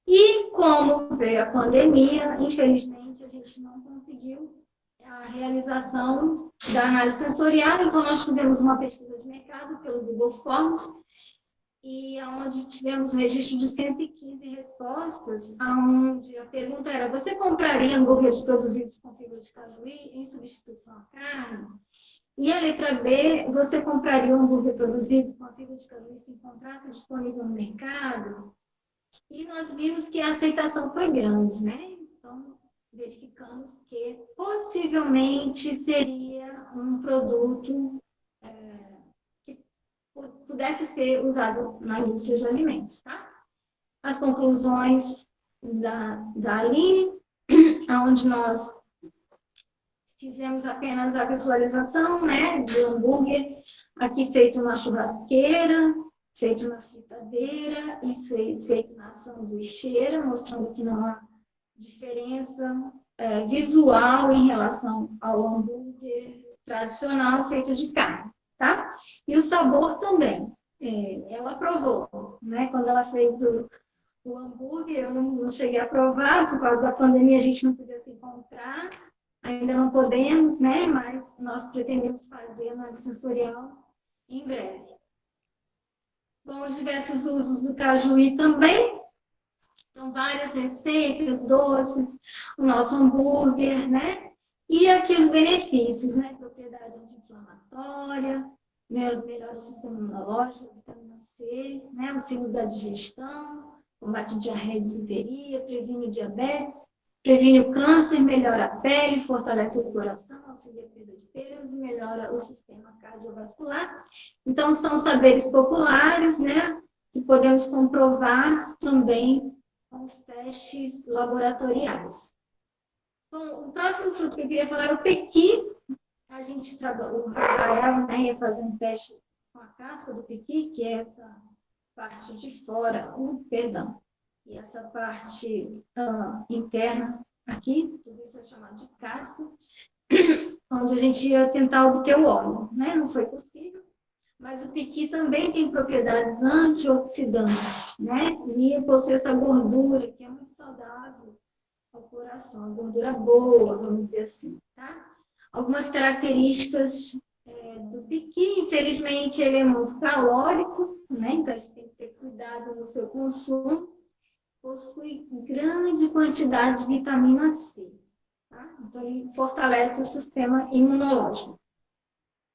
B: E como veio a pandemia, infelizmente a gente não conseguiu a realização da análise sensorial, então nós fizemos uma pesquisa de mercado pelo Google Forms, e onde tivemos registro de 115 respostas, onde a pergunta era: você compraria hambúrgueres produzidos com fibra de cajuí em substituição à carne? E a letra B, você compraria um hambúrguer produzido com a fibra de cajuí se encontrasse disponível no mercado? E nós vimos que a aceitação foi grande, né? Então, verificamos que possivelmente seria um produto que pudesse ser usado na indústria de alimentos, tá? As conclusões da Aline, onde nós fizemos apenas a visualização, né, do hambúrguer, aqui feito na churrasqueira, feito na fritadeira e feito na sanduicheira, mostrando que não há diferença visual em relação ao hambúrguer tradicional feito de carne, tá? E o sabor também. Ela provou, né? Quando ela fez o hambúrguer, eu não cheguei a provar, por causa da pandemia a gente não podia se encontrar, ainda não podemos, né? Mas nós pretendemos fazer no sensorial em breve. Com os diversos usos do cajuí também, então várias receitas, doces, o nosso hambúrguer, né? E aqui os benefícios, né? Propriedade anti-inflamatória, melhora o sistema imunológico, vitamina C, né? Auxílio da digestão, combate diarreia e disenteria, previne o diabetes, previne o câncer, melhora a pele, fortalece o coração, auxilia a perda de peso e melhora o sistema cardiovascular. Então, são saberes populares, né? Que podemos comprovar também com os testes laboratoriais. Bom, o próximo fruto que eu queria falar é o pequi. A gente trabalhou, o Rafael, né, ia fazer um teste com a casca do pequi, que é essa parte de fora, perdão, e essa parte interna aqui, tudo isso é chamado de casca, onde a gente ia tentar obter o óleo, né? Não foi possível, mas o pequi também tem propriedades antioxidantes, né? E possui essa gordura que é muito saudável ao coração, a gordura boa, vamos dizer assim, tá? Algumas características do pequi, infelizmente, ele é muito calórico, né? Então a gente tem que ter cuidado no seu consumo. Possui grande quantidade de vitamina C, tá? Então ele fortalece o sistema imunológico.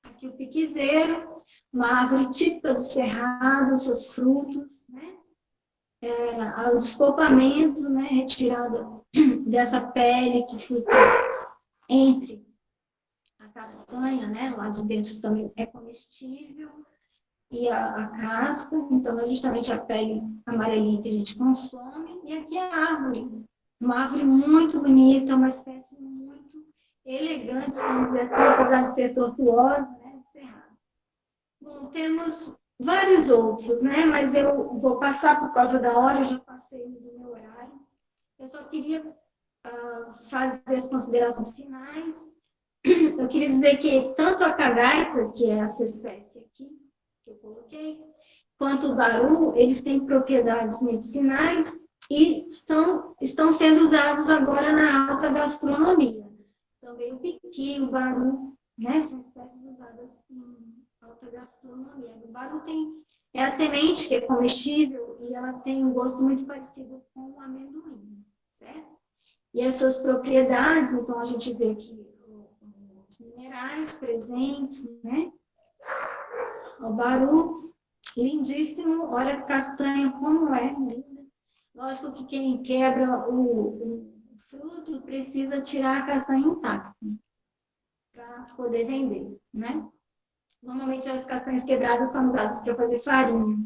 B: Aqui o piquizeiro, uma árvore típica do cerrado, seus frutos, né? O descopamento, né? Retirada dessa pele que fica entre a castanha, né? Lá de dentro também é comestível, e a casca, então é justamente a pele amarelinha que a gente consome, e aqui é a árvore. Uma árvore muito bonita, uma espécie muito elegante, vamos dizer assim, apesar de ser tortuosa, né? De cerrado. Bom, temos vários outros, né? Mas eu vou passar por causa da hora, eu já passei do meu horário. Eu só queria fazer as considerações finais. Eu queria dizer que tanto a cagaita, que é essa espécie aqui, que eu coloquei, quanto o baru, eles têm propriedades medicinais e estão sendo usados agora na alta gastronomia. Também o piqui, o baru, né, são espécies usadas em alta gastronomia. O baru é a semente que é comestível e ela tem um gosto muito parecido com o amendoim, certo? E as suas propriedades, então a gente vê aqui os minerais presentes, né? O baru, lindíssimo, olha a castanha como é linda. Lógico que quem quebra o fruto precisa tirar a castanha intacta para poder vender, né? Normalmente as castanhas quebradas são usadas para fazer farinha.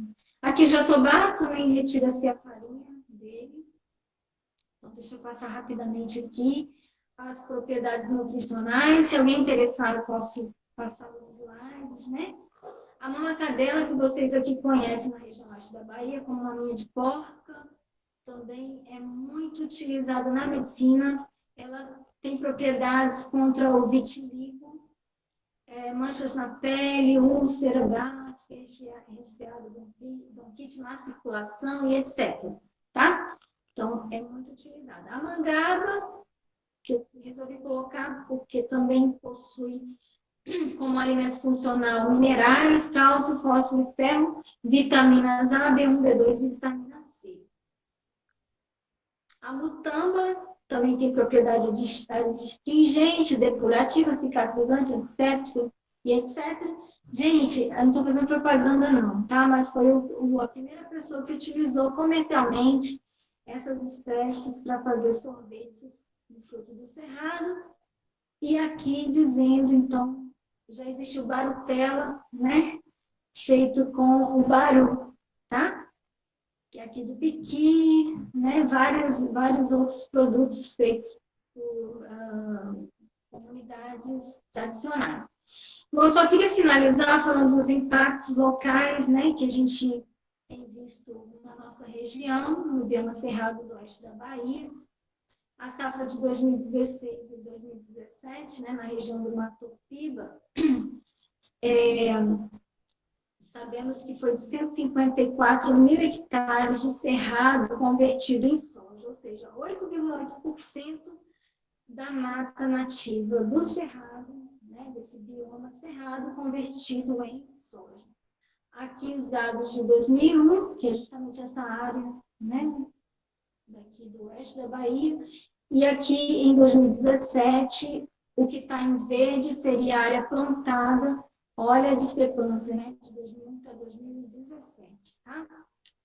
B: Aqui o jatobá também retira-se a farinha dele. Então, deixa eu passar rapidamente aqui as propriedades nutricionais. Se alguém interessar, eu posso passar os slides, né? A mamacadela, que vocês aqui conhecem na região oeste da Bahia, como maminha de porca, também é muito utilizada na medicina. Ela tem propriedades contra o vitiligo, manchas na pele, úlcera gástrica, resfriado, bronquite, má circulação e etc. Tá? Então, é muito utilizada. A mangaba, que eu resolvi colocar porque também possui como alimento funcional minerais, cálcio, fósforo e ferro, vitaminas A, B1, B2 e vitamina C. A mutamba também tem propriedade astringente, depurativa, cicatrizante, antisséptico e etc. Gente, eu não estou fazendo propaganda não, tá? Mas foi a primeira pessoa que utilizou comercialmente essas espécies para fazer sorvetes do fruto do cerrado. E aqui dizendo, então, já existe o barutela, né? Feito com o baru, tá? Que é aqui do piqui, né? Vários outros produtos feitos por comunidades tradicionais. Bom, eu só queria finalizar falando dos impactos locais, né? Que a gente tem visto na nossa região, no bioma cerrado do oeste da Bahia. A safra de 2016 e 2017, né, na região do Mato Piba, sabemos que foi de 154 mil hectares de cerrado convertido em soja, ou seja, 8,8% da mata nativa do cerrado, né, desse bioma cerrado, convertido em soja. Aqui os dados de 2001, que é justamente essa área, né, daqui do oeste da Bahia, e aqui em 2017, o que está em verde seria a área plantada. Olha a discrepância, né? De 2001 para 2017, tá?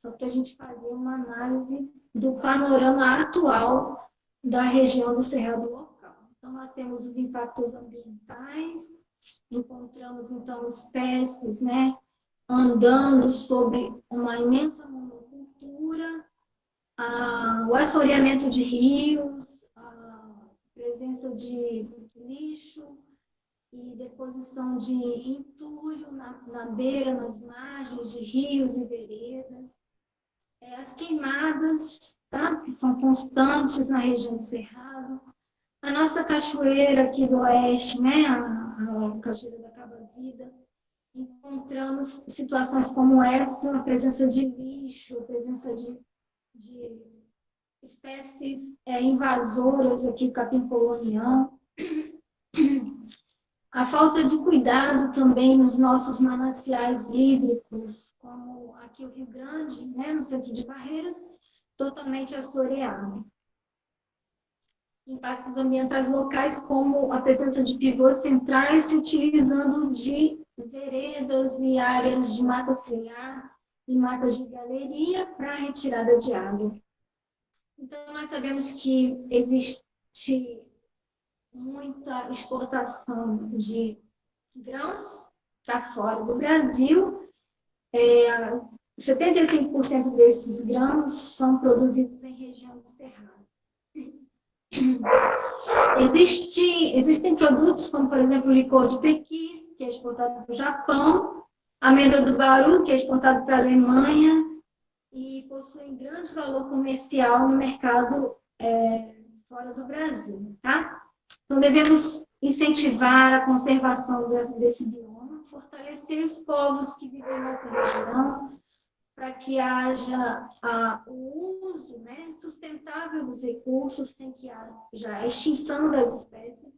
B: Só para a gente fazer uma análise do panorama atual da região do Cerrado local. Então, nós temos os impactos ambientais, encontramos, então, espécies, né? Andando sobre uma imensa monocultura, o assoreamento de rios, a presença de lixo e deposição de entulho na beira, nas margens de rios e veredas, as queimadas, tá? Que são constantes na região do Cerrado, a nossa cachoeira aqui do oeste, né? A cachoeira da Caba-Vida, encontramos situações como essa, a presença de lixo, a presença de espécies invasoras aqui, o capim colonial. A falta de cuidado também nos nossos mananciais hídricos, como aqui o Rio Grande, né, no centro de Barreiras, totalmente assoreado. Impactos ambientais locais, como a presença de pivôs centrais se utilizando de veredas e áreas de mata ciliar e matas de galeria para retirada de água. Então, nós sabemos que existe muita exportação de grãos para fora do Brasil. 75% desses grãos são produzidos em região do Cerrado. Existem produtos como, por exemplo, o licor de Pequi, que é exportado para o Japão, a amêndoa do Baru, que é exportado para a Alemanha, e possuem grande valor comercial no mercado fora do Brasil, tá? Então, devemos incentivar a conservação desse bioma, fortalecer os povos que vivem nessa região, para que haja o uso, né, sustentável dos recursos, sem que haja a extinção das espécies.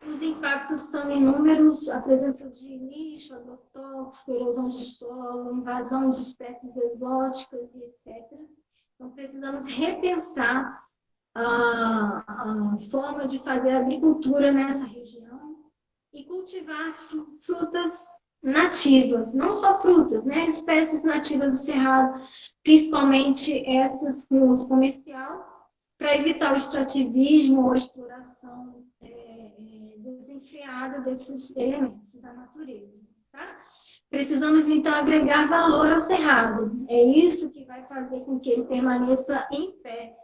B: Os impactos são inúmeros: a presença de lixo, agrotóxico, erosão do solo, invasão de espécies exóticas, e etc. Então, precisamos repensar a forma de fazer agricultura nessa região e cultivar frutas nativas, não só frutas, né? Espécies nativas do Cerrado, principalmente essas com uso comercial, para evitar o extrativismo ou a exploração desenfreada desses elementos da natureza. Tá? Precisamos, então, agregar valor ao Cerrado. É isso que vai fazer com que ele permaneça em pé,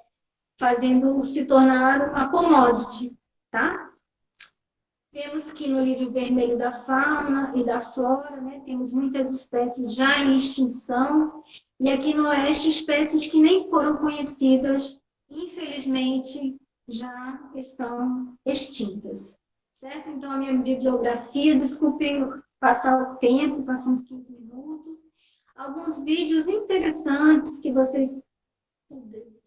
B: fazendo se tornar uma commodity. Tá? Vemos que no livro vermelho da fauna e da flora, né, temos muitas espécies já em extinção, e aqui no oeste espécies que nem foram conhecidas, infelizmente, já estão extintas. Certo? Então, a minha bibliografia, desculpem passar o tempo, passar uns 15 minutos, alguns vídeos interessantes que vocês,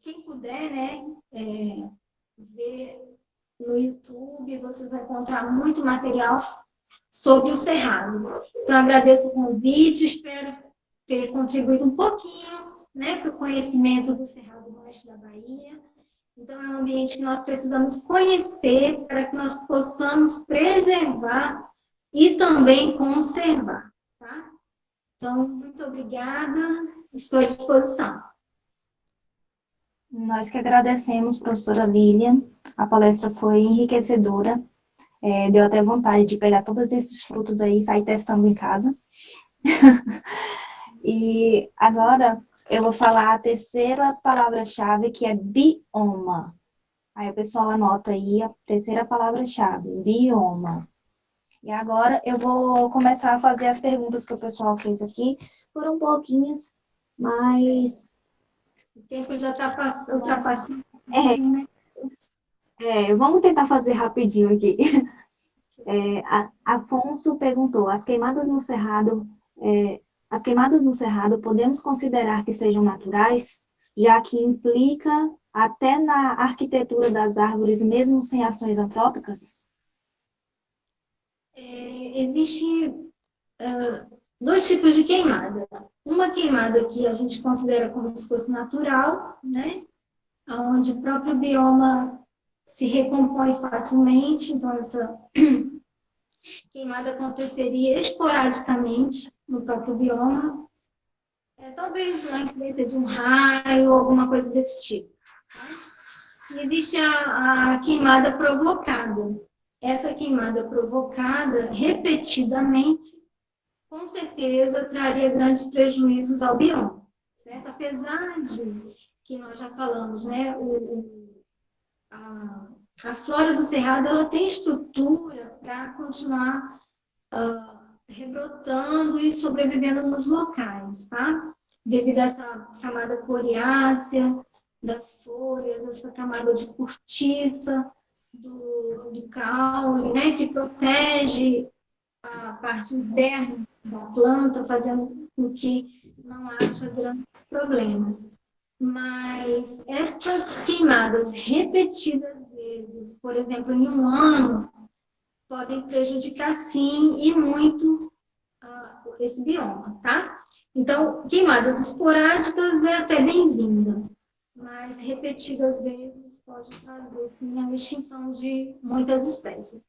B: quem puder, né, ver no YouTube, vocês vão encontrar muito material sobre o Cerrado. Então, agradeço o convite, espero ter contribuído um pouquinho, né, para o conhecimento do Cerrado no oeste da Bahia. Então, é um ambiente que nós precisamos conhecer para que nós possamos preservar e também conservar. Tá? Então, muito obrigada, estou à disposição.
A: Nós que agradecemos, professora Lilian. A palestra foi enriquecedora. Deu até vontade de pegar todos esses frutos aí e sair testando em casa. E agora eu vou falar a terceira palavra-chave, que é bioma. Aí o pessoal anota aí a terceira palavra-chave, bioma. E agora eu vou começar a fazer as perguntas que o pessoal fez aqui. Foram pouquinhas, mas...
B: O tempo já está ultrapassando.
A: Vamos tentar fazer rapidinho aqui. Afonso perguntou, as queimadas no Cerrado podemos considerar que sejam naturais, já que implica até na arquitetura das árvores, mesmo sem ações antrópicas?
B: Existem dois tipos de queimada. Uma queimada que a gente considera como se fosse natural, né? Onde o próprio bioma se recompõe facilmente, então essa queimada aconteceria esporadicamente no próprio bioma, talvez na influência de um raio ou alguma coisa desse tipo. Tá? E existe a queimada provocada. Essa queimada provocada repetidamente, com certeza, traria grandes prejuízos ao bioma. Certo? Apesar de que nós já falamos, né, a flora do Cerrado ela tem estrutura para continuar rebrotando e sobrevivendo nos locais, tá? Devido a essa camada coriácea das folhas, essa camada de cortiça do caule, né, que protege a parte interna da planta, fazendo com que não haja grandes problemas. Mas estas queimadas repetidas vezes, por exemplo, em um ano, podem prejudicar sim e muito esse bioma, tá? Então, queimadas esporádicas é até bem-vinda, mas repetidas vezes pode trazer, sim, a extinção de muitas espécies.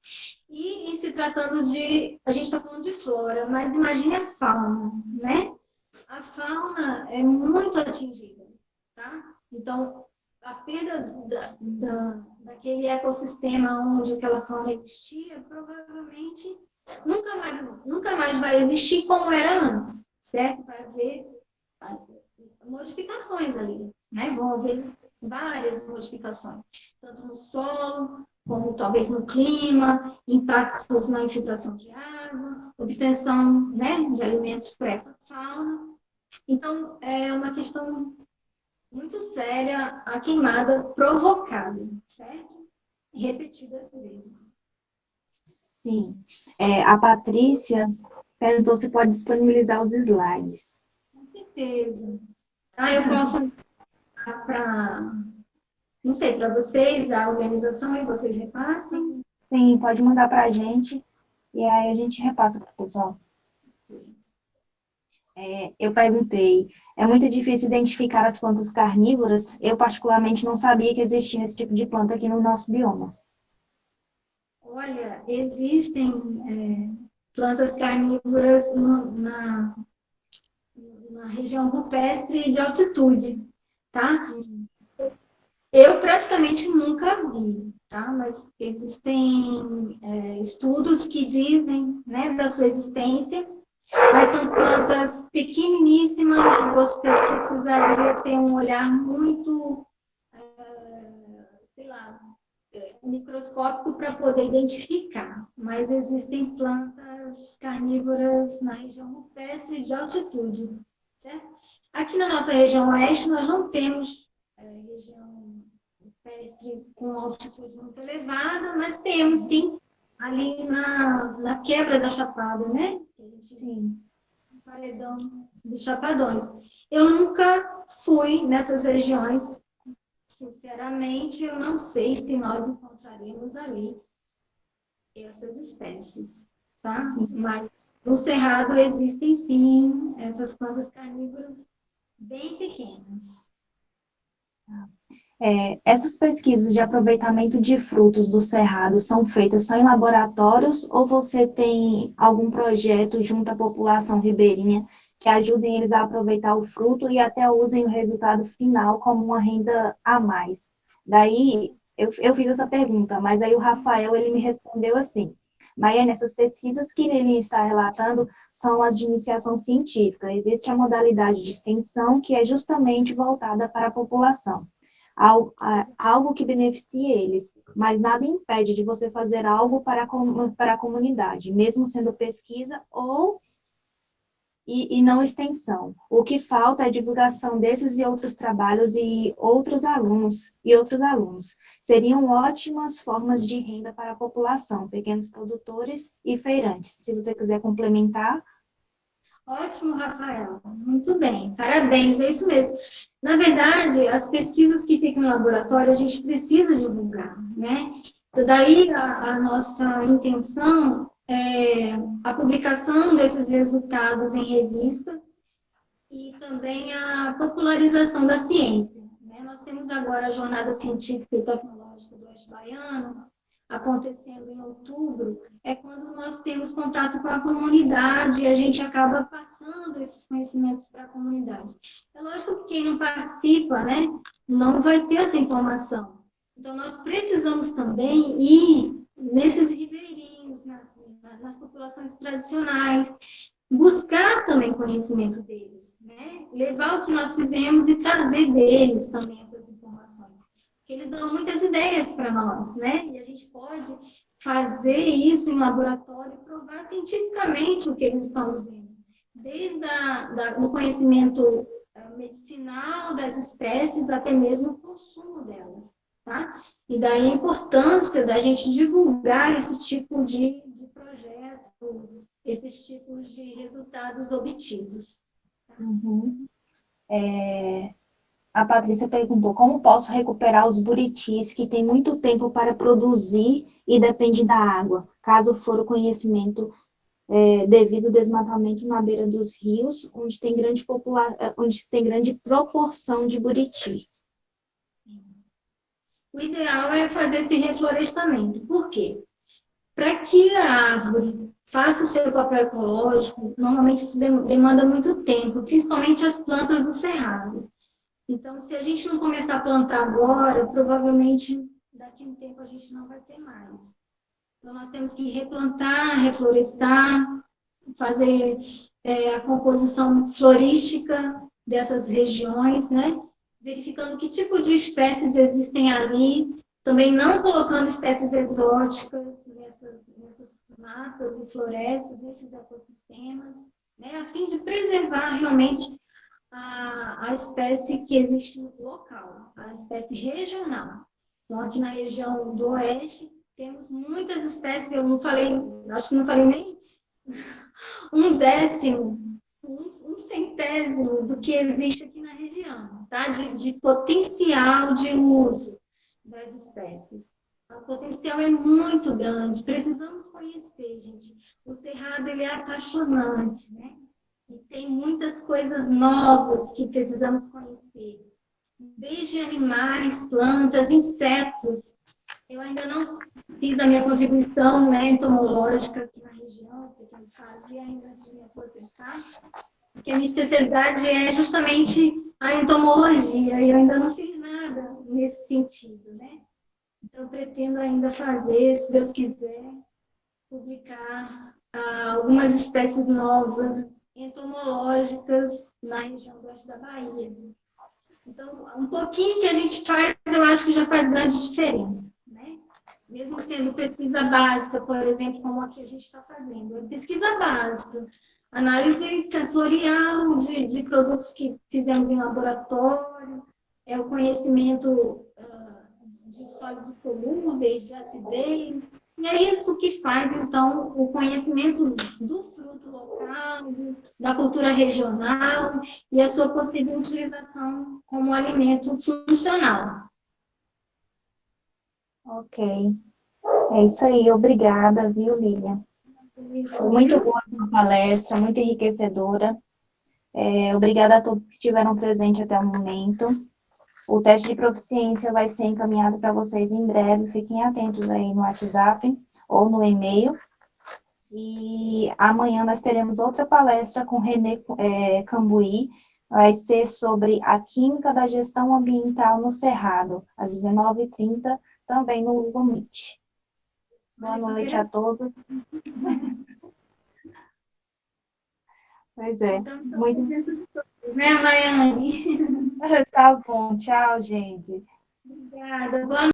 B: E em se tratando de, a gente está falando de flora, mas imagine a fauna, né? A fauna é muito atingida, tá? Então, a perda daquele ecossistema onde aquela fauna existia, provavelmente nunca mais vai existir como era antes, certo? Vai haver modificações ali, né? Vão haver várias modificações, tanto no solo, como talvez no clima, impactos na infiltração de água, obtenção, né, de alimentos para essa fauna. Então, é uma questão muito séria a queimada provocada, certo? Repetidas vezes.
A: Sim. A Patrícia perguntou se pode disponibilizar os slides.
B: Com certeza. Eu posso para, não sei, para vocês da organização e vocês repassem?
A: Sim, pode mandar para a gente e aí a gente repassa para o pessoal. Eu perguntei, é muito difícil identificar as plantas carnívoras? Eu, particularmente, não sabia que existia esse tipo de planta aqui no nosso bioma.
B: Olha, existem plantas carnívoras na região rupestre de altitude, tá? Eu praticamente nunca vi, tá? Mas existem estudos que dizem, né, da sua existência, mas são plantas pequeniníssimas, você precisaria ter um olhar muito, sei lá, microscópico para poder identificar. Mas existem plantas carnívoras na região rupestre de altitude, certo? Aqui na nossa região oeste, nós não temos região rupestre com altitude muito elevada, mas temos sim ali na quebra da Chapada, né?
A: Sim.
B: Paredão dos Chapadões. Eu nunca fui nessas regiões, sinceramente, eu não sei se nós encontraremos ali essas espécies, tá?
A: Sim.
B: Mas no Cerrado existem sim essas plantas carnívoras bem pequenas.
A: Essas pesquisas de aproveitamento de frutos do cerrado são feitas só em laboratórios ou você tem algum projeto junto à população ribeirinha que ajudem eles a aproveitar o fruto e até usem o resultado final como uma renda a mais? Daí, eu fiz essa pergunta, mas aí o Rafael, ele me respondeu assim, Maiane, essas pesquisas que ele está relatando são as de iniciação científica. Existe a modalidade de extensão que é justamente voltada para a população. Algo que beneficie eles, mas nada impede de você fazer algo para a comunidade, mesmo sendo pesquisa e não extensão. O que falta é a divulgação desses e outros trabalhos e outros alunos. Seriam ótimas formas de renda para a população, pequenos produtores e feirantes. Se você quiser complementar.
B: Ótimo, Rafael. Muito bem. Parabéns, é isso mesmo. Na verdade, as pesquisas que ficam no laboratório, a gente precisa divulgar, né? Daí a nossa intenção é a publicação desses resultados em revista e também a popularização da ciência, né? Nós temos agora a Jornada Científica e Tecnológica do Oeste Baiano, acontecendo em outubro, é quando nós temos contato com a comunidade e a gente acaba passando esses conhecimentos para a comunidade. É lógico que quem não participa, né, não vai ter essa informação. Então, nós precisamos também ir nesses ribeirinhos, nas populações tradicionais, buscar também conhecimento deles, né? Levar o que nós fizemos e trazer deles também essas informações. Porque eles dão muitas ideias para nós, né? E a gente pode fazer isso em laboratório e provar cientificamente o que eles estão dizendo. Desde o conhecimento medicinal das espécies até mesmo o consumo delas, tá? E daí a importância da gente divulgar esse tipo de projeto, esses tipos de resultados obtidos.
A: Uhum. A Patrícia perguntou, como posso recuperar os buritis que têm muito tempo para produzir e dependem da água, caso for o conhecimento devido ao desmatamento na beira dos rios, onde tem grande proporção de buriti.
B: O ideal é fazer esse reflorestamento. Por quê? Para que a árvore faça o seu papel ecológico, normalmente isso demanda muito tempo, principalmente as plantas do cerrado. Então, se a gente não começar a plantar agora, provavelmente daqui a um tempo a gente não vai ter mais. Então, nós temos que replantar, reflorestar, fazer a composição florística dessas regiões, né? Verificando que tipo de espécies existem ali, também não colocando espécies exóticas nessas matas e florestas, nesses ecossistemas, né? A fim de preservar realmente a espécie que existe no local, a espécie regional. Então, aqui na região do Oeste, temos muitas espécies, eu não falei, acho que não falei nem um décimo, um centésimo do que existe aqui na região, tá? De potencial de uso das espécies. O potencial é muito grande, precisamos conhecer, gente. O Cerrado, ele é apaixonante, né? E tem muitas coisas novas que precisamos conhecer. Desde animais, plantas, insetos. Eu ainda não fiz a minha contribuição, né, entomológica aqui na região, que eu fazia ainda antes de me aposentar, porque a minha especialidade é justamente a entomologia, e eu ainda não fiz nada nesse sentido, né? Então, eu pretendo ainda fazer, se Deus quiser, publicar algumas espécies novas entomológicas na região do oeste da Bahia. Então, um pouquinho que a gente faz, eu acho que já faz grande diferença, né? Mesmo sendo pesquisa básica, por exemplo, como aqui a gente está fazendo. É pesquisa básica, análise sensorial de produtos que fizemos em laboratório, é o conhecimento de sólidos solúveis, de acidez, e é isso que faz, então, o conhecimento do fruto local, da cultura regional e a sua possível utilização como alimento funcional.
A: Ok. É isso aí. Obrigada, viu, Lilian? Foi muito boa a palestra, muito enriquecedora. Obrigada a todos que estiveram presentes até o momento. O teste de proficiência vai ser encaminhado para vocês em breve. Fiquem atentos aí no WhatsApp ou no e-mail. E amanhã nós teremos outra palestra com René Cambuí. Vai ser sobre a química da gestão ambiental no Cerrado, às 19h30, também no Google Meet. Boa noite a todos. Pois é.
B: Então, são
A: Muito...
B: presenças todas, né, Maiane?
A: Tá bom. Tchau, gente.
B: Obrigada. Boa